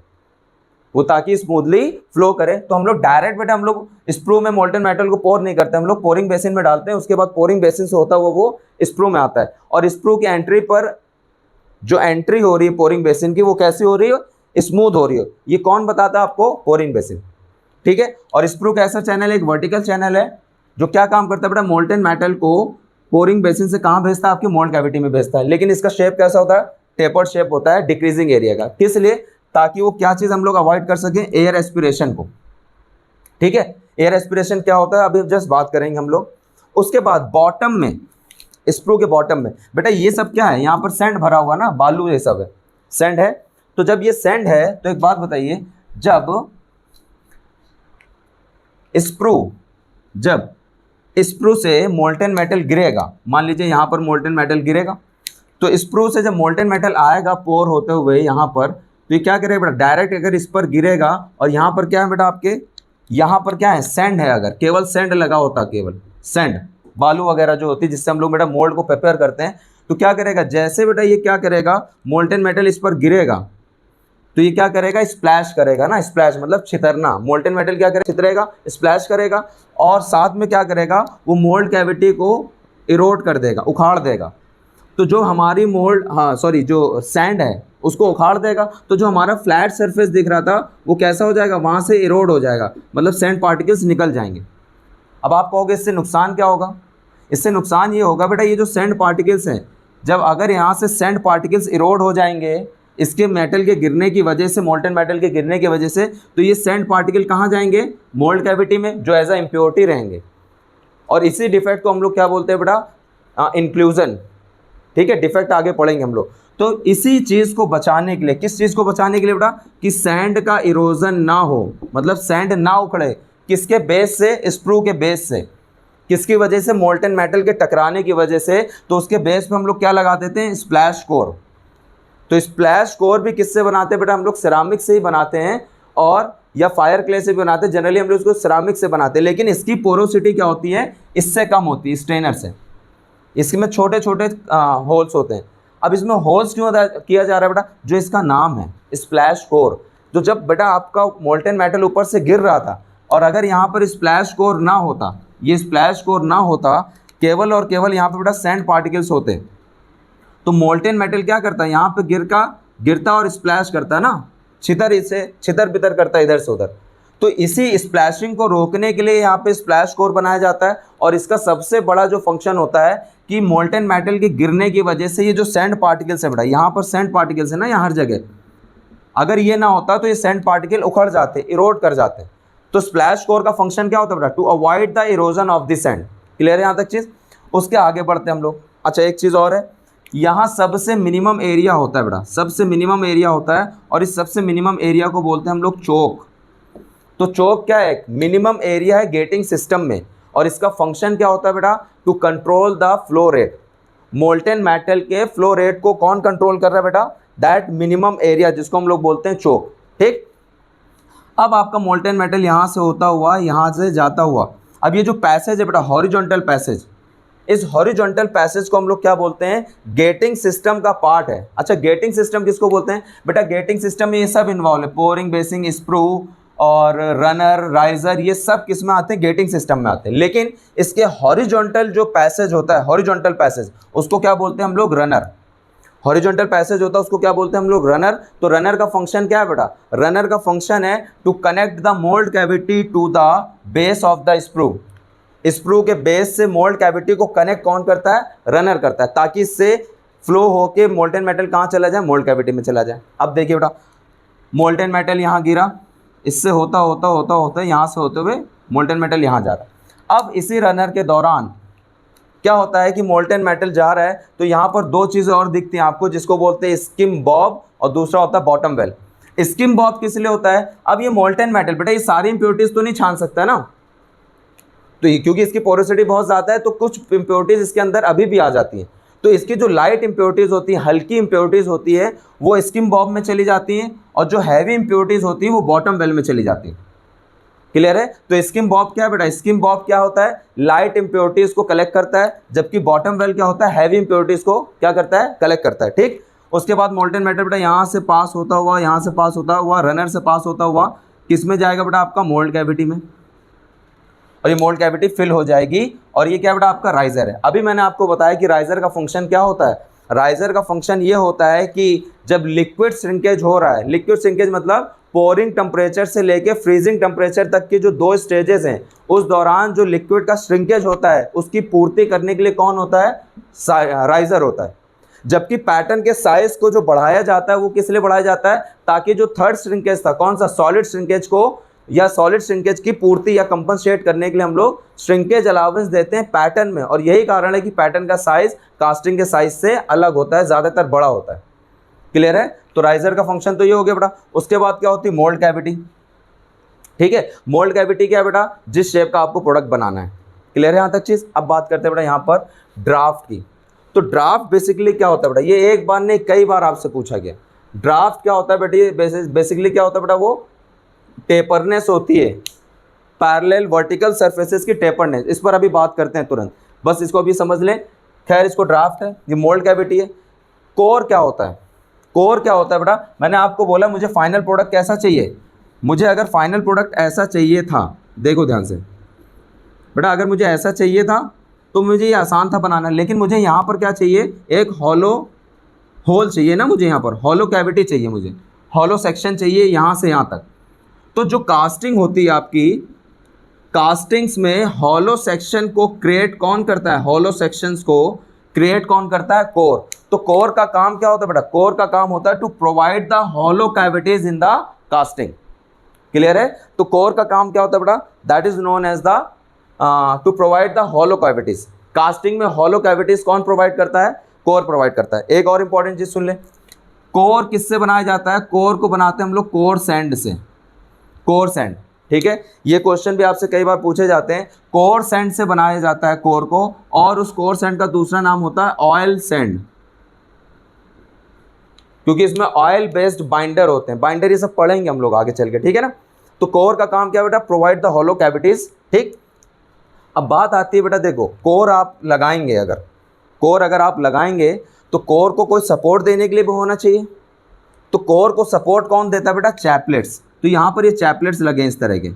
वो ताकि स्मूथली फ्लो करे। तो हम लोग डायरेक्ट बेटा हम लोग स्प्रू में मोल्टेन मेटल को पोर नहीं करते, हम लोग पोरिंग बेसिन में डालते हैं, उसके बाद पोरिंग बेसिन से होता हुआ वो स्प्रू में आता है। और स्प्रू की एंट्री पर जो एंट्री हो रही है पोरिंग बेसिन की, वो कैसी हो रही है, स्मूथ हो रही है। ये कौन बताता है आपको, पोरिंग बेसिन, ठीक है। और स्प्रू कैसा चैनल है, एक वर्टिकल चैनल है जो क्या काम करता है बेटा, मोल्टेन मेटल को पोरिंग बेसिन से कहाँ भेजता है, आपकी मोल्ड कैविटी में भेजता है। लेकिन इसका शेप कैसा होता है, टेपर्ड शेप होता है, डिक्रीजिंग एरिया का। किस लिए, ताकि वो क्या चीज हम लोग अवॉइड कर सकें, एयर एस्पिरेशन को, ठीक है। एयर एस्पिरेशन क्या होता है अभी जस्ट बात करेंगे हम लोग। उसके बाद बॉटम में, स्प्रू के बॉटम में बेटा ये सब क्या है, यहाँ पर सैंड भरा हुआ ना, बालू ये सब है, सैंड है। तो जब ये सैंड है तो एक बात बताइए, जब स्प्रू से मोल्टेन मेटल गिरेगा, मान लीजिए यहाँ पर मोल्टेन मेटल गिरेगा, तो स्प्रू से जब मोल्टेन मेटल आएगा पोर होते हुए यहाँ पर, तो ये क्या करेगा बेटा, डायरेक्ट अगर इस पर गिरेगा, और यहाँ पर क्या है बेटा आपके, यहाँ पर क्या है, सैंड है, अगर केवल सैंड लगा होता, केवल सैंड, बालू वगैरह जो होती है जिससे हम लोग बेटा मोल्ड को प्रिपेयर करते हैं, तो क्या करेगा, जैसे बेटा ये क्या करेगा, मोल्टेन मेटल इस पर गिरेगा, तो ये क्या करेगा, स्प्लैश करेगा ना, स्प्लैश मतलब छितरना, मोल्टेन मेटल क्या करेगा, छितरेगा, स्प्लैश करेगा, और साथ में क्या करेगा, वो मोल्ड कैविटी को इरोड कर देगा, उखाड़ देगा। तो जो हमारी जो सैंड है उसको उखाड़ देगा, तो जो हमारा फ्लैट सरफेस दिख रहा था वो कैसा हो जाएगा, वहाँ से इरोड हो जाएगा, मतलब सैंड पार्टिकल्स निकल जाएंगे। अब आप कहोगे इससे नुकसान क्या होगा, इससे नुकसान ये होगा बेटा, ये जो सैंड पार्टिकल्स हैं, जब अगर यहाँ से सैंड पार्टिकल्स इरोड हो जाएंगे इसके मेटल के गिरने की वजह से, मोल्टेन मेटल के गिरने की वजह से, तो ये सैंड पार्टिकल कहाँ जाएंगे, मोल्ड कैविटी में, जो एज अ इम्प्योरिटी रहेंगे। और इसी डिफेक्ट को हम लोग क्या बोलते हैं बेटा, इंक्लूजन, ठीक है। डिफेक्ट आगे पढ़ेंगे हम लोग। तो इसी चीज़ को बचाने के लिए, किस चीज़ को बचाने के लिए बेटा, कि सैंड का इरोजन ना हो, मतलब सैंड ना उखड़े, किसके बेस से, स्प्रू के बेस से, किसकी वजह से, मोल्टेन मेटल के टकराने की वजह से। तो उसके बेस पे हम लोग क्या लगा देते हैं, स्प्लैश कोर। तो स्प्लैश कोर भी किससे बनाते हैं बेटा, हम लोग सिरामिक से ही बनाते हैं, और या फायर क्ले से भी बनाते हैं। जनरली हम लोग इसको सिरामिक से बनाते हैं, लेकिन इसकी पोरोसिटी क्या होती है, इससे कम होती है, स्ट्रेनर से। इसमें छोटे छोटे होल्स होते हैं। अब इसमें होल्स क्यों किया जा रहा है बेटा, जो इसका नाम है स्प्लैश कोर। जो जब बेटा आपका मोल्टेन मेटल ऊपर से गिर रहा था, और अगर यहाँ पर स्प्लैश कोर ना होता, ये स्प्लैश कोर ना होता, केवल और केवल यहाँ पे बेटा सैंड पार्टिकल्स होते, तो मोल्टेन मेटल क्या करता है, यहाँ पे गिरता और स्प्लैश करता है ना, छितर बितर करता है इधर से उधर। तो इसी स्प्लैशिंग को रोकने के लिए यहाँ पे स्प्लैश कोर बनाया जाता है। और इसका सबसे बड़ा जो फंक्शन होता है कि मोल्टेन मेटल के गिरने की वजह से ये जो सैंड पार्टिकल्स है बेटा, यहाँ पर सैंड पार्टिकल्स है ना, यहाँ हर जगह, अगर ये ना होता तो ये सैंड पार्टिकल उखड़ जाते, इरोड कर जाते। तो स्प्लैश कोर का फंक्शन क्या होता है बेटा, to avoid the erosion of the sand. Clear है यहाँ तक चीज़। उसके आगे बढ़ते हैं हम लोग। अच्छा एक चीज़ और है, यहाँ सबसे मिनिमम एरिया होता है बेटा, सबसे मिनिमम एरिया होता है, और इस सबसे मिनिमम एरिया को बोलते हैं हम लोग चोक। तो चोक क्या है, मिनिमम एरिया है गेटिंग सिस्टम में, और इसका फंक्शन क्या होता है बेटा, to control the flow rate. Molten metal के फ्लो रेट को कौन कंट्रोल कर रहा है बेटा, दैट मिनिमम एरिया, जिसको हम लोग बोलते हैं चोक, ठीक। अब आपका मोल्टेन मेटल यहाँ से होता हुआ, यहाँ से जाता हुआ, अब ये जो पैसेज है बेटा, हॉरिजॉन्टल पैसेज, इस हॉरिजॉन्टल पैसेज को हम लोग क्या बोलते हैं, गेटिंग सिस्टम का पार्ट है। अच्छा गेटिंग सिस्टम किसको बोलते हैं बेटा, गेटिंग सिस्टम में ये सब इन्वॉल्व है, पोरिंग, बेसिंग, स्प्रू और रनर, राइजर, ये सब किस में आते हैं, गेटिंग सिस्टम में आते हैं। लेकिन इसके हॉरिजॉन्टल जो पैसेज होता है, हॉरिजॉन्टल पैसेज, उसको क्या बोलते हैं हम लोग, रनर। हॉरिजॉन्टल पैसेज होता है उसको क्या बोलते हैं हम लोग, रनर। तो रनर का फंक्शन क्या है बेटा, रनर का फंक्शन है to connect the mould cavity to the base of the sprue. Sprue के बेस से मोल्ड कैविटी को कनेक्ट कौन करता है, रनर करता है, ताकि इससे फ्लो होके मोल्टेन मेटल कहाँ चला जाए, मोल्ड कैविटी में चला जाए। अब देखिए बेटा, मोल्टेन मेटल यहाँ गिरा, इससे होता होता होता होता यहाँ से होते हुए मोल्टेन मेटल यहाँ जा रहा है। अब इसी रनर के दौरान क्या होता है कि मोल्टेन मेटल जा रहा है, तो यहाँ पर दो चीज़ें और दिखती हैं आपको, जिसको बोलते हैं स्किम बॉब, और दूसरा होता है बॉटम वेल। स्किम बॉब किस लिए होता है, अब ये मोल्टेन मेटल बेटा ये सारी इंप्योरिटीज तो नहीं छान सकता है ना, तो क्योंकि इसकी पोरोसिटी बहुत ज़्यादा है, तो कुछ इंप्योरिटीज इसके अंदर अभी भी आ जाती हैं। तो इसकी जो लाइट इंप्योरिटीज होती हैं, हल्की इंप्योरिटीज होती है, वो स्किम बॉब में चली जाती हैं, और जो हैवी इंप्योरिटीज होती हैं वो बॉटम वेल में चली जाती हैं। क्लियर है। तो स्किम बॉब क्या है बेटा, स्किम बॉब क्या होता है, लाइट इंप्योरिटीज को कलेक्ट करता है, जबकि बॉटम वेल क्या होता है, हैवी इंप्योरिटीज को क्या करता है, कलेक्ट करता है, ठीक। उसके बाद मोल्टेन मेटल बेटा यहाँ से पास होता हुआ, यहाँ से पास होता हुआ, रनर से पास होता हुआ किस में जाएगा बेटा, आपका मोल्ड कैविटी में, और ये मोल्ड कैविटी फिल हो जाएगी। और ये क्या बेटा, आपका राइजर है। अभी मैंने आपको बताया कि राइजर का फंक्शन क्या होता है। राइजर का फंक्शन ये होता है कि जब लिक्विड श्रिंकेज हो रहा है, लिक्विड श्रिंकेज मतलब पोरिंग टेम्परेचर से लेके फ्रीजिंग टेम्परेचर तक के जो 2 स्टेजेस हैं, उस दौरान जो लिक्विड का श्रिंकेज होता है उसकी पूर्ति करने के लिए कौन होता है, राइजर होता है। जबकि पैटर्न के साइज को जो बढ़ाया जाता है वो किस लिए बढ़ाया जाता है, ताकि जो थर्ड श्रिंकेज था, कौन सा, सॉलिड श्रिंकेज को या सॉलिड श्रिंकेज की पूर्ति या कंपनसेट करने के लिए हम लोग श्रिंकेज अलाउंस देते हैं पैटर्न में। और यही कारण है कि पैटर्न का साइज कास्टिंग के साइज से अलग होता है, ज़्यादातर बड़ा होता है। क्लियर है। तो राइजर का फंक्शन तो ये हो गया बेटा। उसके बाद क्या होती है, मोल्ड कैविटी। ठीक है, मोल्ड कैविटी क्या है बेटा, जिस शेप का आपको प्रोडक्ट बनाना है। क्लियर है यहाँ तक चीज़। अब बात करते हैं बेटा यहाँ पर ड्राफ्ट की। तो ड्राफ्ट बेसिकली क्या होता है बेटा, ये एक बार नहीं कई बार आपसे पूछा गया। ड्राफ्ट क्या होता है बेटा, बेसिकली क्या होता है बेटा, वो टेपरनेस होती है, पैरेलल वर्टिकल सरफेसेस की टेपरनेस। इस पर अभी बात करते हैं तुरंत, बस इसको अभी समझ लें। खैर, इसको ड्राफ्ट है, ये मोल्ड कैविटी है। कोर क्या होता है, कोर क्या होता है बेटा, मैंने आपको बोला मुझे फाइनल प्रोडक्ट कैसा चाहिए। मुझे अगर फाइनल प्रोडक्ट ऐसा चाहिए था, देखो ध्यान से बेटा, अगर मुझे ऐसा चाहिए था तो मुझे ये आसान था बनाना, लेकिन मुझे यहाँ पर क्या चाहिए, एक हॉलो होल चाहिए ना, मुझे यहाँ पर हॉलो कैविटी चाहिए, मुझे हॉलो सेक्शन चाहिए यहाँ से यहाँ तक। तो जो कास्टिंग होती है आपकी, कास्टिंग्स में हॉलो सेक्शन को क्रिएट कौन करता है, हॉलो सेक्शंस को क्रिएट कौन करता है, कोर। तो कोर का काम क्या होता है बेटा, कोर का काम होता है to provide the hollow cavities in the casting. Clear है। तो कोर का काम क्या होता है बेटा, that is known as the to provide the hollow cavities. Casting में हॉलो कैविटीज कौन प्रोवाइड करता है, कोर प्रोवाइड करता है। एक और इंपॉर्टेंट चीज सुन ले, कोर किससे बनाया जाता है, कोर को बनाते हैं हम लोग कोर सैंड से, कोर सैंड। ठीक है, ये क्वेश्चन भी आपसे कई बार पूछे जाते हैं। कोर सैंड से बनाया जाता है कोर को, और उस कोर सैंड का दूसरा नाम होता है ऑयल सैंड, क्योंकि इसमें ऑयल बेस्ड बाइंडर होते हैं। बाइंडर ये सब पढ़ेंगे हम लोग आगे चल के, ठीक है ना। तो कोर का काम क्या बेटा, प्रोवाइड द हॉलो कैविटीज। ठीक, अब बात आती है बेटा, देखो कोर आप लगाएंगे, अगर कोर अगर आप लगाएंगे तो कोर को कोई सपोर्ट देने के लिए भी होना चाहिए। तो कोर को सपोर्ट कौन देता है बेटा, चैपलेट्स। तो यहाँ पर ये चैपलेट्स लगे हैं इस तरह के।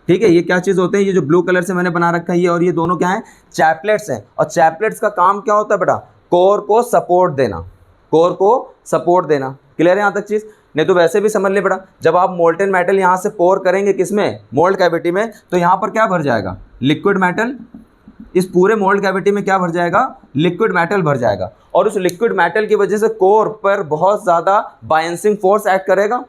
ठीक है, ये क्या चीज़ होते हैं, ये जो ब्लू कलर से मैंने बना रखा है ये, और ये दोनों क्या है, चैपलेट्स हैं। और चैपलेट्स का काम क्या होता है बेटा, कोर को सपोर्ट देना, कोर को सपोर्ट देना। क्लियर है यहाँ तक चीज़। नहीं तो वैसे भी समझ ले बेटा, जब आप मोल्टेन मेटल यहाँ से पोर करेंगे किसमें, मोल्ड कैविटी में, तो यहाँ पर क्या भर जाएगा, लिक्विड मेटल। इस पूरे मोल्ड कैविटी में क्या भर जाएगा, लिक्विड मेटल भर जाएगा। और उस लिक्विड मेटल की वजह से कोर पर बहुत ज़्यादा बायंसिंग फोर्स एक्ट करेगा।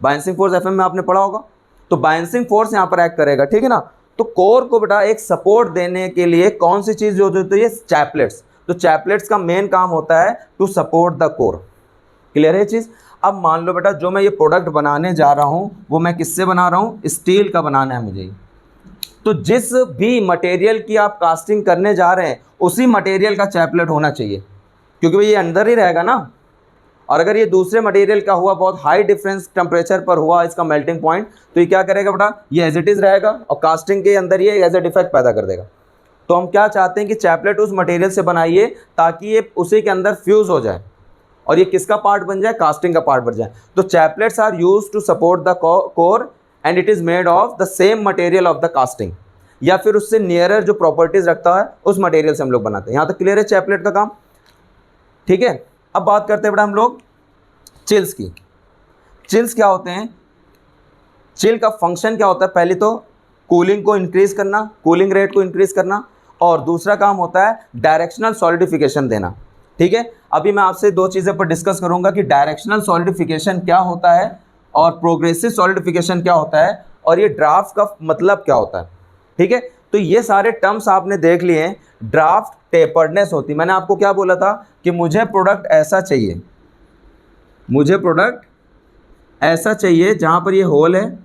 बायंसिंग फोर्स एफएम में आपने पढ़ा होगा। तो बायंसिंग फोर्स यहाँ पर एक्ट करेगा, ठीक है ना। तो कोर को बेटा एक सपोर्ट देने के लिए कौन सी चीज़ जो होती है, चैपलेट्स। तो चैपलेट्स का मेन काम होता है to support the core. Clear है चीज़। अब मान लो बेटा, जो मैं ये प्रोडक्ट बनाने जा रहा हूँ वो मैं किससे बना रहा हूँ, स्टील का बनाना है मुझे। तो जिस भी मटेरियल की आप कास्टिंग करने जा रहे हैं उसी मटेरियल का चैपलेट होना चाहिए, क्योंकि ये अंदर ही रहेगा ना। और अगर ये दूसरे मटेरियल का हुआ, बहुत हाई डिफरेंस टेम्परेचर पर हुआ इसका मेल्टिंग पॉइंट, तो ये क्या करेगा बेटा, ये एज इट इज़ रहेगा और कास्टिंग के अंदर ये एज ए डिफेक्ट पैदा कर देगा। तो हम क्या चाहते हैं कि चैपलेट उस मटेरियल से बनाइए ताकि ये उसी के अंदर फ्यूज़ हो जाए और ये किसका पार्ट बन जाए, कास्टिंग का पार्ट बन जाए। तो chaplets are use to support the core and it is made of the same material of the casting, या फिर उससे नियरर जो प्रॉपर्टीज रखता है उस मटेरियल से हम लोग बनाते हैं। यहाँ तक क्लियर है चैपलेट का काम। ठीक है, अब बात करते हैं बेटा हम लोग चिल्स की। चिल्स क्या होते हैं, चिल का फंक्शन क्या होता है, पहले तो कूलिंग को इंक्रीज करना, कूलिंग रेट को इंक्रीज करना, और दूसरा काम होता है डायरेक्शनल सॉलिडिफिकेशन देना। ठीक है, अभी मैं आपसे दो चीज़ें पर डिस्कस करूंगा कि डायरेक्शनल सॉलिडिफिकेशन क्या होता है और प्रोग्रेसिव सॉलिडिफिकेशन क्या होता है, और ये ड्राफ्ट का मतलब क्या होता है। ठीक है, तो ये सारे टर्म्स आपने देख लिए हैं। ड्राफ्ट टेपर्डनेस होती, मैंने आपको क्या बोला था कि मुझे प्रोडक्ट ऐसा चाहिए, मुझे प्रोडक्ट ऐसा चाहिए जहाँ पर ये होल है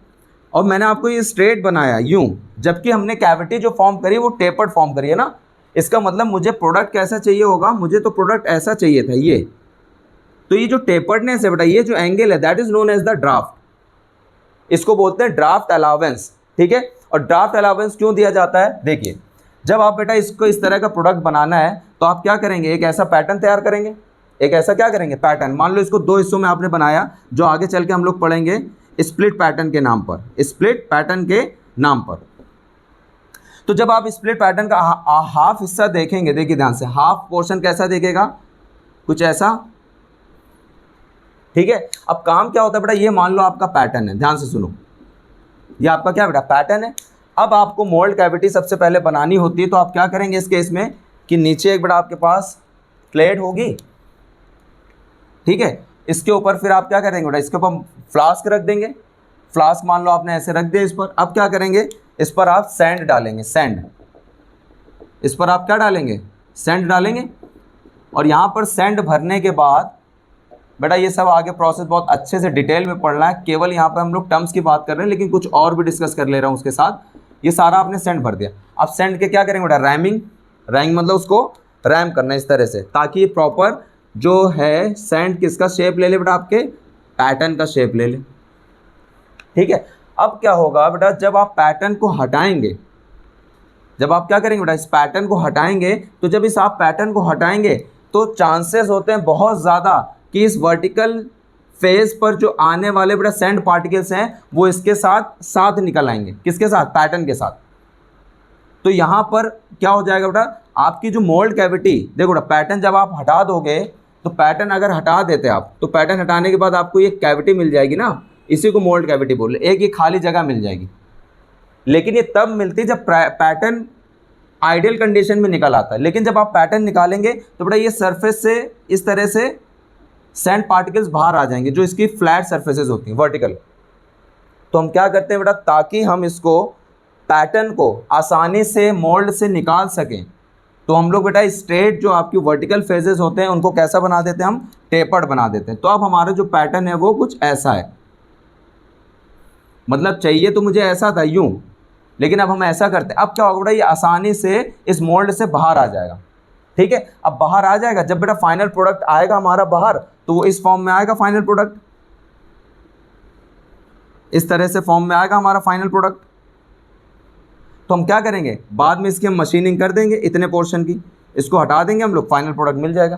और मैंने आपको ये स्ट्रेट बनाया यूं, जबकि हमने कैविटी जो फॉर्म करी वो टेपर्ड फॉर्म करी है ना। इसका मतलब मुझे प्रोडक्ट कैसा चाहिए होगा, मुझे तो प्रोडक्ट ऐसा चाहिए था ये। तो ये जो टेपर्डनेस है बेटा, ये जो एंगल है that is known as the draft. इसको बोलते हैं ड्राफ्ट अलाउंस। ठीक है, और ड्राफ्ट अलाउंस क्यों दिया जाता है, देखिए जब आप बेटा इसको इस तरह का प्रोडक्ट बनाना है तो आप क्या करेंगे, एक ऐसा पैटर्न तैयार करेंगे। एक ऐसा क्या करेंगे पैटर्न, मान लो इसको दो हिस्सों में आपने बनाया, जो आगे चल के हम लोग पढ़ेंगे स्प्लिट पैटर्न के नाम पर, स्प्लिट पैटर्न के नाम पर। तो जब आप स्प्लिट पैटर्न का हाफ हिस्सा देखेंगे, देखिए ध्यान से, हाफ पोर्शन कैसा दिखेगा, कुछ ऐसा, ठीक है। अब काम क्या होता है बेटा, ये मान लो आपका पैटर्न है, ध्यान से सुनो, ये आपका क्या बेटा पैटर्न है। अब आपको मोल्ड कैविटी सबसे पहले बनानी होती है, तो आप क्या करेंगे इस केस में कि नीचे एक बेटा आपके पास प्लेट होगी, ठीक है, इसके ऊपर फिर आप क्या करेंगे बेटा, इसके ऊपर फ्लास्क रख देंगे, फ्लास्क मान लो आपने ऐसे रख दिया इस पर। अब क्या करेंगे, इस पर आप सैंड डालेंगे, सैंड, इस पर आप क्या डालेंगे, सैंड डालेंगे। और यहाँ पर सैंड भरने के बाद बेटा ये सब आगे प्रोसेस बहुत अच्छे से डिटेल में पढ़ना है, केवल यहाँ पर हम लोग टर्म्स की बात कर रहे हैं, लेकिन कुछ और भी डिस्कस कर ले रहा हूँ उसके साथ। ये सारा आपने सैंड भर दिया। अब सैंड के क्या करेंगे बेटा, रैमिंग, रैमिंग मतलब उसको रैम करना इस तरह से, ताकि ये प्रॉपर जो है सैंड किसका शेप ले ले बेटा, आपके पैटर्न का शेप ले ले, ठीक है। अब क्या होगा बेटा, जब आप पैटर्न को हटाएंगे, जब आप क्या करेंगे बेटा, इस पैटर्न को हटाएंगे, तो जब इस आप पैटर्न को हटाएंगे तो चांसेस होते हैं बहुत ज़्यादा कि इस वर्टिकल फेस पर जो आने वाले बेटा सैंड पार्टिकल्स हैं वो इसके साथ साथ निकल आएंगे, किसके साथ, पैटर्न के साथ। तो यहाँ पर क्या हो जाएगा बेटा, आपकी जो मोल्ड कैविटी, देखो बेटा पैटर्न जब आप हटा दोगे, तो पैटर्न अगर हटा देते आप, तो पैटर्न हटाने के बाद आपको ये कैविटी मिल जाएगी ना, इसी को मोल्ड कैविटी बोले, एक ये खाली जगह मिल जाएगी। लेकिन ये तब मिलती है जब पैटर्न आइडियल कंडीशन में निकल आता है। लेकिन जब आप पैटर्न निकालेंगे तो बेटा ये सरफेस से इस तरह से सैंड पार्टिकल्स बाहर आ जाएंगे, जो इसकी फ्लैट सरफेसेस होती हैं, वर्टिकल। तो हम क्या करते हैं बेटा, ताकि हम इसको पैटर्न को आसानी से मोल्ड से निकाल सकें, तो हम लोग बेटा स्ट्रेट जो आपकी वर्टिकल फेजेस होते हैं उनको कैसा बना देते हैं, हम टेपर्ड बना देते हैं। तो अब हमारा जो पैटर्न है वो कुछ ऐसा है, मतलब चाहिए तो मुझे ऐसा था यूं, लेकिन अब हम ऐसा करते हैं। अब क्या होगा बेटा, ये आसानी से इस मोल्ड से बाहर आ जाएगा, ठीक है। अब बाहर आ जाएगा, जब बेटा फाइनल प्रोडक्ट आएगा हमारा बाहर, तो वो इस फॉर्म में आएगा, फाइनल प्रोडक्ट इस तरह से फॉर्म में आएगा हमारा फाइनल प्रोडक्ट। तो हम क्या करेंगे, बाद में इसकी हम मशीनिंग कर देंगे, इतने पोर्शन की इसको हटा देंगे हम लोग, फाइनल प्रोडक्ट मिल जाएगा।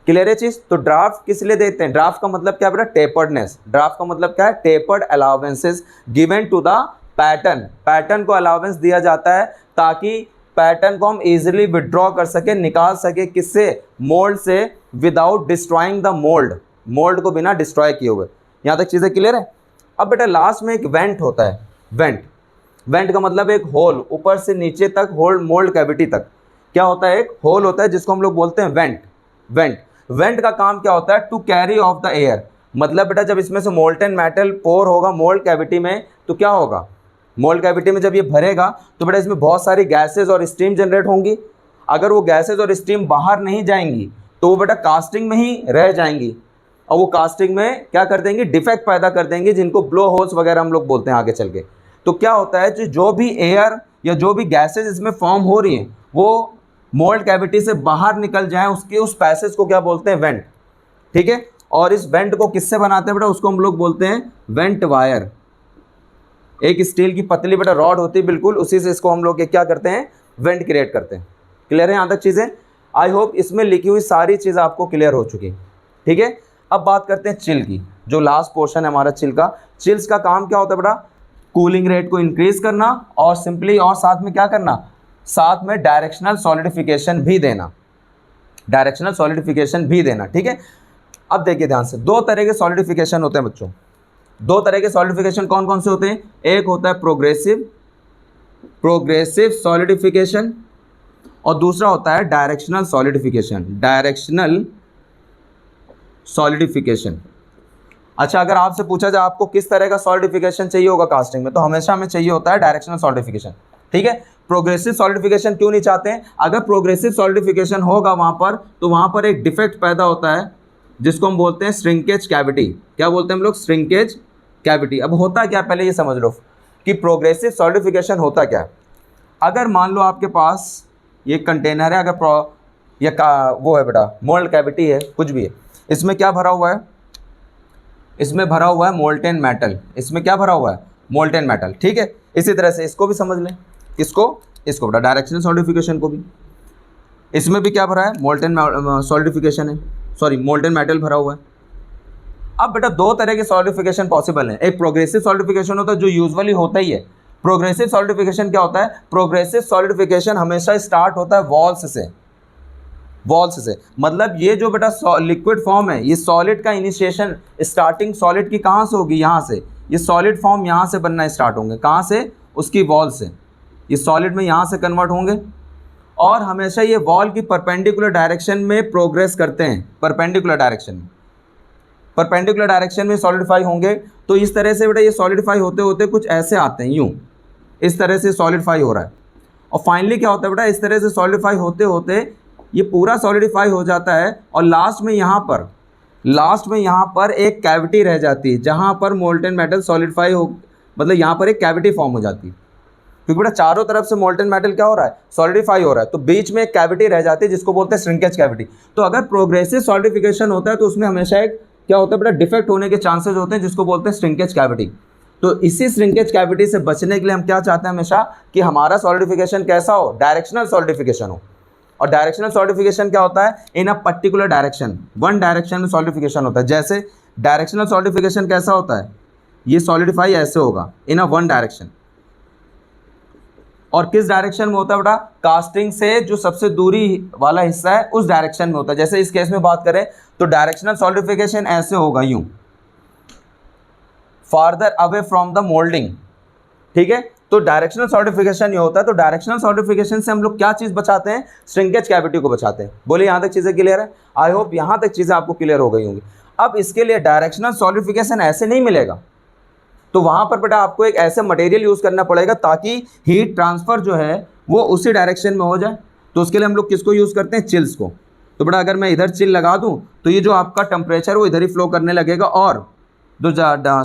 क्लियर है चीज़। तो ड्राफ्ट किस लिए देते हैं, ड्राफ्ट का मतलब क्या बेटा, टेपर्डनेस। ड्राफ्ट का मतलब क्या है, tapered allowances given to the pattern. Pattern को अलाउंस दिया जाता है ताकि पैटर्न को हम इजीली विड्रॉ कर सके, निकाल सके, किससे, मोल्ड से, without destroying the mould, mould को बिना डिस्ट्रॉय किए हुए। यहाँ तक चीज़ें क्लियर है। अब बेटा लास्ट में एक वेंट होता है, वेंट, वेंट का मतलब एक होल, ऊपर से नीचे तक होल, मोल्ड कैविटी तक क्या होता है, एक होल होता है जिसको हम लोग बोलते हैं वेंट। वेंट, वेंट का काम क्या होता है, to carry off the air. मतलब बेटा जब इसमें से मोल्टन मेटल पोर होगा मोल्ड कैविटी में, तो क्या होगा, मोल्ड कैविटी में जब ये भरेगा तो बेटा इसमें बहुत सारी गैसेस और स्टीम जनरेट होंगी। अगर वो गैसेस और स्टीम बाहर नहीं जाएंगी तो वो बेटा कास्टिंग में ही रह जाएंगी, और वो कास्टिंग में क्या कर देंगी, डिफेक्ट पैदा कर देंगी, जिनको ब्लो होल्स वगैरह हम लोग बोलते हैं आगे चल के। तो क्या होता है, जो भी एयर या जो भी गैसेज इसमें फॉर्म हो रही हैं वो मोल्ड कैविटी से बाहर निकल जाएं, उसके उस पैसेज को क्या बोलते हैं, वेंट, ठीक है। और इस वेंट को किससे बनाते हैं बेटा, उसको हम लोग बोलते हैं वेंट वायर। एक स्टील की पतली बेटा रॉड होती है बिल्कुल, उसी से इसको हम लोग क्या करते हैं, वेंट क्रिएट करते हैं। क्लियर है यहाँ तक चीज़ें। आई होप इसमें लिखी हुई सारी चीज़ें आपको क्लियर हो चुकी, ठीक है। अब बात करते हैं चिल की, जो लास्ट पोर्शन है हमारा चिल का। चिल्स का काम क्या होता है बेटा, कूलिंग रेट को इंक्रीज करना, और सिंपली और साथ में क्या करना, साथ में डायरेक्शनल सॉलिडिफिकेशन भी देना, डायरेक्शनल सॉलिडिफिकेशन भी देना, ठीक है। अब देखिए ध्यान से, दो तरह के सॉलिडिफिकेशन होते हैं बच्चों। दो तरह के सॉलिडिफिकेशन कौन कौन से होते हैं, एक होता है प्रोग्रेसिव सॉलिडिफिकेशन, और दूसरा होता है डायरेक्शनल सॉलिडिफिकेशन, डायरेक्शनल सॉलिडिफिकेशन। अच्छा, अगर आपसे पूछा जाए आपको किस तरह का सॉलिडिफिकेशन चाहिए होगा कास्टिंग में, तो हमेशा हमें चाहिए होता है डायरेक्शनल सॉलिडिफिकेशन, ठीक है। प्रोग्रेसिव सॉलिडिफिकेशन क्यों नहीं चाहते हैं, अगर प्रोग्रेसिव सॉलिडिफिकेशन होगा वहाँ पर, तो वहाँ पर एक डिफेक्ट पैदा होता है जिसको हम बोलते हैं श्रिंकेज कैविटी। क्या बोलते हैं हम लोग, श्रिंकेज कैविटी। अब होता क्या, पहले ये समझ लो कि प्रोग्रेसिव सॉलिडिफिकेशन होता क्या है। अगर मान लो आपके पास ये कंटेनर है, अगर ये वो है बेटा मोल्ड कैविटी है, कुछ भी है, इसमें क्या भरा हुआ है, इसमें भरा हुआ है मोल्टेन मेटल, इसमें क्या भरा हुआ है, मोल्टेन मेटल, ठीक है। इसी तरह से इसको भी समझ लें, इसको बेटा डायरेक्शनल सॉलिडिफिकेशन को भी, इसमें भी क्या भरा है, मोल्टेन सॉलिडिफिकेशन है, सॉरी मोल्टेन मेटल भरा हुआ है। अब बेटा दो तरह के सॉलिडिफिकेशन पॉसिबल हैं, एक प्रोग्रेसिव सॉलिडिफिकेशन होता है जो यूजुअली होता ही है। प्रोग्रेसिव सॉलिडिफिकेशन क्या होता है? प्रोग्रेसिव सॉलिडिफिकेशन हमेशा स्टार्ट होता है वॉल्स से। वॉल्स से मतलब ये जो बेटा लिक्विड फॉर्म है, ये सॉलिड का इनिशिएशन स्टार्टिंग सॉलिड की कहाँ से होगी? यहाँ से। ये सॉलिड फॉर्म यहाँ से बनना स्टार्ट होंगे, कहाँ से? उसकी वॉल से। ये सॉलिड में यहाँ से कन्वर्ट होंगे और हमेशा ये वॉल की परपेंडिकुलर डायरेक्शन में प्रोग्रेस करते हैं, परपेंडिकुलर डायरेक्शन में, परपेंडिकुलर डायरेक्शन में सॉलिडिफाई होंगे। तो इस तरह से बेटा ये सॉलिडिफाई होते होते कुछ ऐसे आते हैं, यूँ इस तरह से सॉलिडिफाई हो रहा है। और फाइनली क्या होता है बेटा, इस तरह से सॉलिडिफाई होते होते ये पूरा सॉलिडिफाई हो जाता है और लास्ट में यहाँ पर एक कैविटी रह जाती है जहाँ पर मोल्टेन मेटल सॉलिडिफाई हो, मतलब यहाँ पर एक कैविटी फॉर्म हो जाती है, क्योंकि बेटा चारों तरफ से मोल्टेन मेटल क्या हो रहा है? सॉलिडिफाई हो रहा है। तो बीच में एक कैविटी रह जाती है जिसको बोलते हैं श्रिंकेज कैविटी। तो अगर प्रोग्रेसिव सॉलिडिफिकेशन होता है तो उसमें हमेशा एक क्या होता है बेटा, डिफेक्ट होने के चांसेस होते हैं जिसको बोलते हैं श्रिंकेज कैविटी। तो इसी श्रिंकेज कैविटी से बचने के लिए हम क्या चाहते हैं हमेशा कि हमारा सॉलिडिफिकेशन कैसा हो? डायरेक्शनल सॉलिडिफिकेशन हो। और डायरेक्शनल सॉलिडिफिकेशन क्या होता है? In a particular direction, one direction में सॉलिडिफिकेशन होता है। जैसे डायरेक्शनल सॉलिडिफिकेशन कैसा होता है? ये सॉलिडिफाई ऐसे होगा इन अ वन डायरेक्शन। और किस डायरेक्शन में होता है बेटा? कास्टिंग से जो सबसे दूरी वाला हिस्सा है उस डायरेक्शन में होता है। जैसे इस केस में बात करें तो डायरेक्शनल सॉलिडिफिकेशन ऐसे होगा, यूं farther away from the moulding. ठीक है, तो डायरेक्शनल सॉलिडिफिकेशन ये होता है। तो डायरेक्शनल सॉलिडिफिकेशन से हम लोग क्या चीज़ बचाते हैं? श्रिंकेज कैविटी को बचाते हैं। बोलिए यहाँ तक चीज़ें क्लियर है? आई होप यहाँ तक चीज़ें आपको क्लियर हो गई होंगी। अब इसके लिए डायरेक्शनल सॉलिडिफिकेशन ऐसे नहीं मिलेगा, तो वहाँ पर बेटा आपको एक ऐसे मटेरियल यूज़ करना पड़ेगा ताकि हीट ट्रांसफ़र जो है वो उसी डायरेक्शन में हो जाए। तो उसके लिए हम लोग किसको यूज़ करते हैं? चिल्स को। तो बेटा अगर मैं इधर चिल लगा दूँ तो ये जो आपका टेम्परेचर वो इधर ही फ्लो करने लगेगा और जो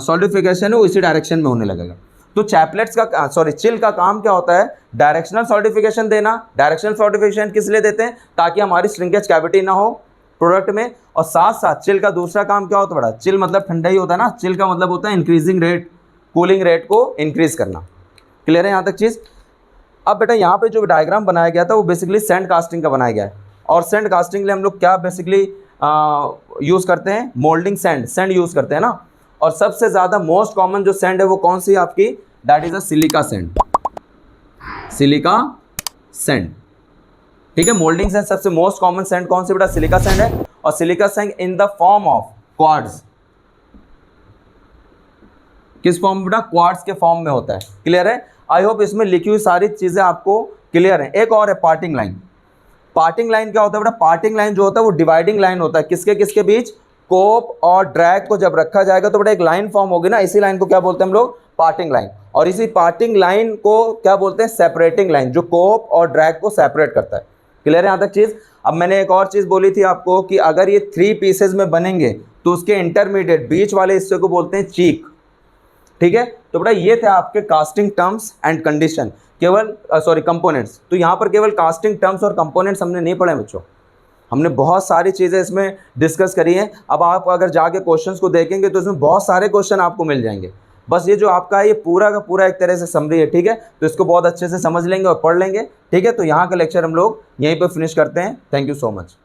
सॉलिडिफिकेशन है वो इसी डायरेक्शन में होने लगेगा। तो चैपलेट्स का चिल का काम क्या होता है? डायरेक्शनल सॉलिडिफिकेशन देना। डायरेक्शनल सॉलिडिफिकेशन किस लिए देते हैं? ताकि हमारी श्रिंकेज कैविटी ना हो प्रोडक्ट में। और साथ साथ चिल का दूसरा काम क्या होता है बेटा? चिल मतलब ठंडा ही होता है ना। चिल का मतलब होता है इंक्रीजिंग रेट, कूलिंग रेट को इंक्रीज करना। क्लियर है यहाँ तक चीज़? अब बेटा यहाँ पे जो डायग्राम बनाया गया था वो बेसिकली सैंड कास्टिंग का बनाया गया है। और सैंड कास्टिंग के लिए हम लोग क्या बेसिकली यूज़ करते हैं? मोल्डिंग सैंड यूज़ करते हैं ना। और सबसे ज़्यादा मोस्ट कॉमन जो सैंड है वो कौन सी है आपकी? That is a silica sand. Silica sand, ठीक है। मोल्डिंग सैंड सबसे मोस्ट कॉमन सैंड कौन सी बेटा? सिलिका सैंड है। और silica sand in the form of quartz. किस फॉर्म बेटा? क्वार्ट्ज के फॉर्म में होता है। क्लियर है? आई होप इसमें लिखी हुई सारी चीज़ें आपको क्लियर है। एक और है पार्टिंग लाइन। पार्टिंग लाइन क्या होता है बेटा? पार्टिंग लाइन जो होता है वो डिवाइडिंग लाइन होता है। किसके किसके बीच? कोप और ड्रैग को जब रखा जाएगा तो बेटा एक लाइन फॉर्म होगी ना, इसी लाइन को क्या बोलते हैं हम लोग? Parting line. और इसी पार्टिंग लाइन को क्या बोलते हैं? सेपरेटिंग लाइन, जो कोप और ड्रैग को सेपरेट करता है। क्लियर है यहाँ तक चीज़? अब मैंने एक और चीज़ बोली थी आपको कि अगर ये 3 पीसेज में बनेंगे तो उसके इंटरमीडिएट बीच वाले हिस्से को बोलते हैं चीक। ठीक है, तो बेटा ये थे आपके कास्टिंग टर्म्स एंड कंडीशन, केवल कंपोनेंट्स। तो यहाँ पर केवल कास्टिंग टर्म्स और कंपोनेंट्स हमने नहीं पढ़े बच्चों, हमने बहुत सारी चीज़ें इसमें डिस्कस करी हैं। अब आप अगर जाके क्वेश्चंस को देखेंगे तो इसमें बहुत सारे क्वेश्चन आपको मिल जाएंगे। बस ये जो आपका है ये पूरा का पूरा एक तरह से समरी है। ठीक है, तो इसको बहुत अच्छे से समझ लेंगे और पढ़ लेंगे। ठीक है, तो यहाँ का लेक्चर हम लोग यहीं पर फिनिश करते हैं। Thank you so much.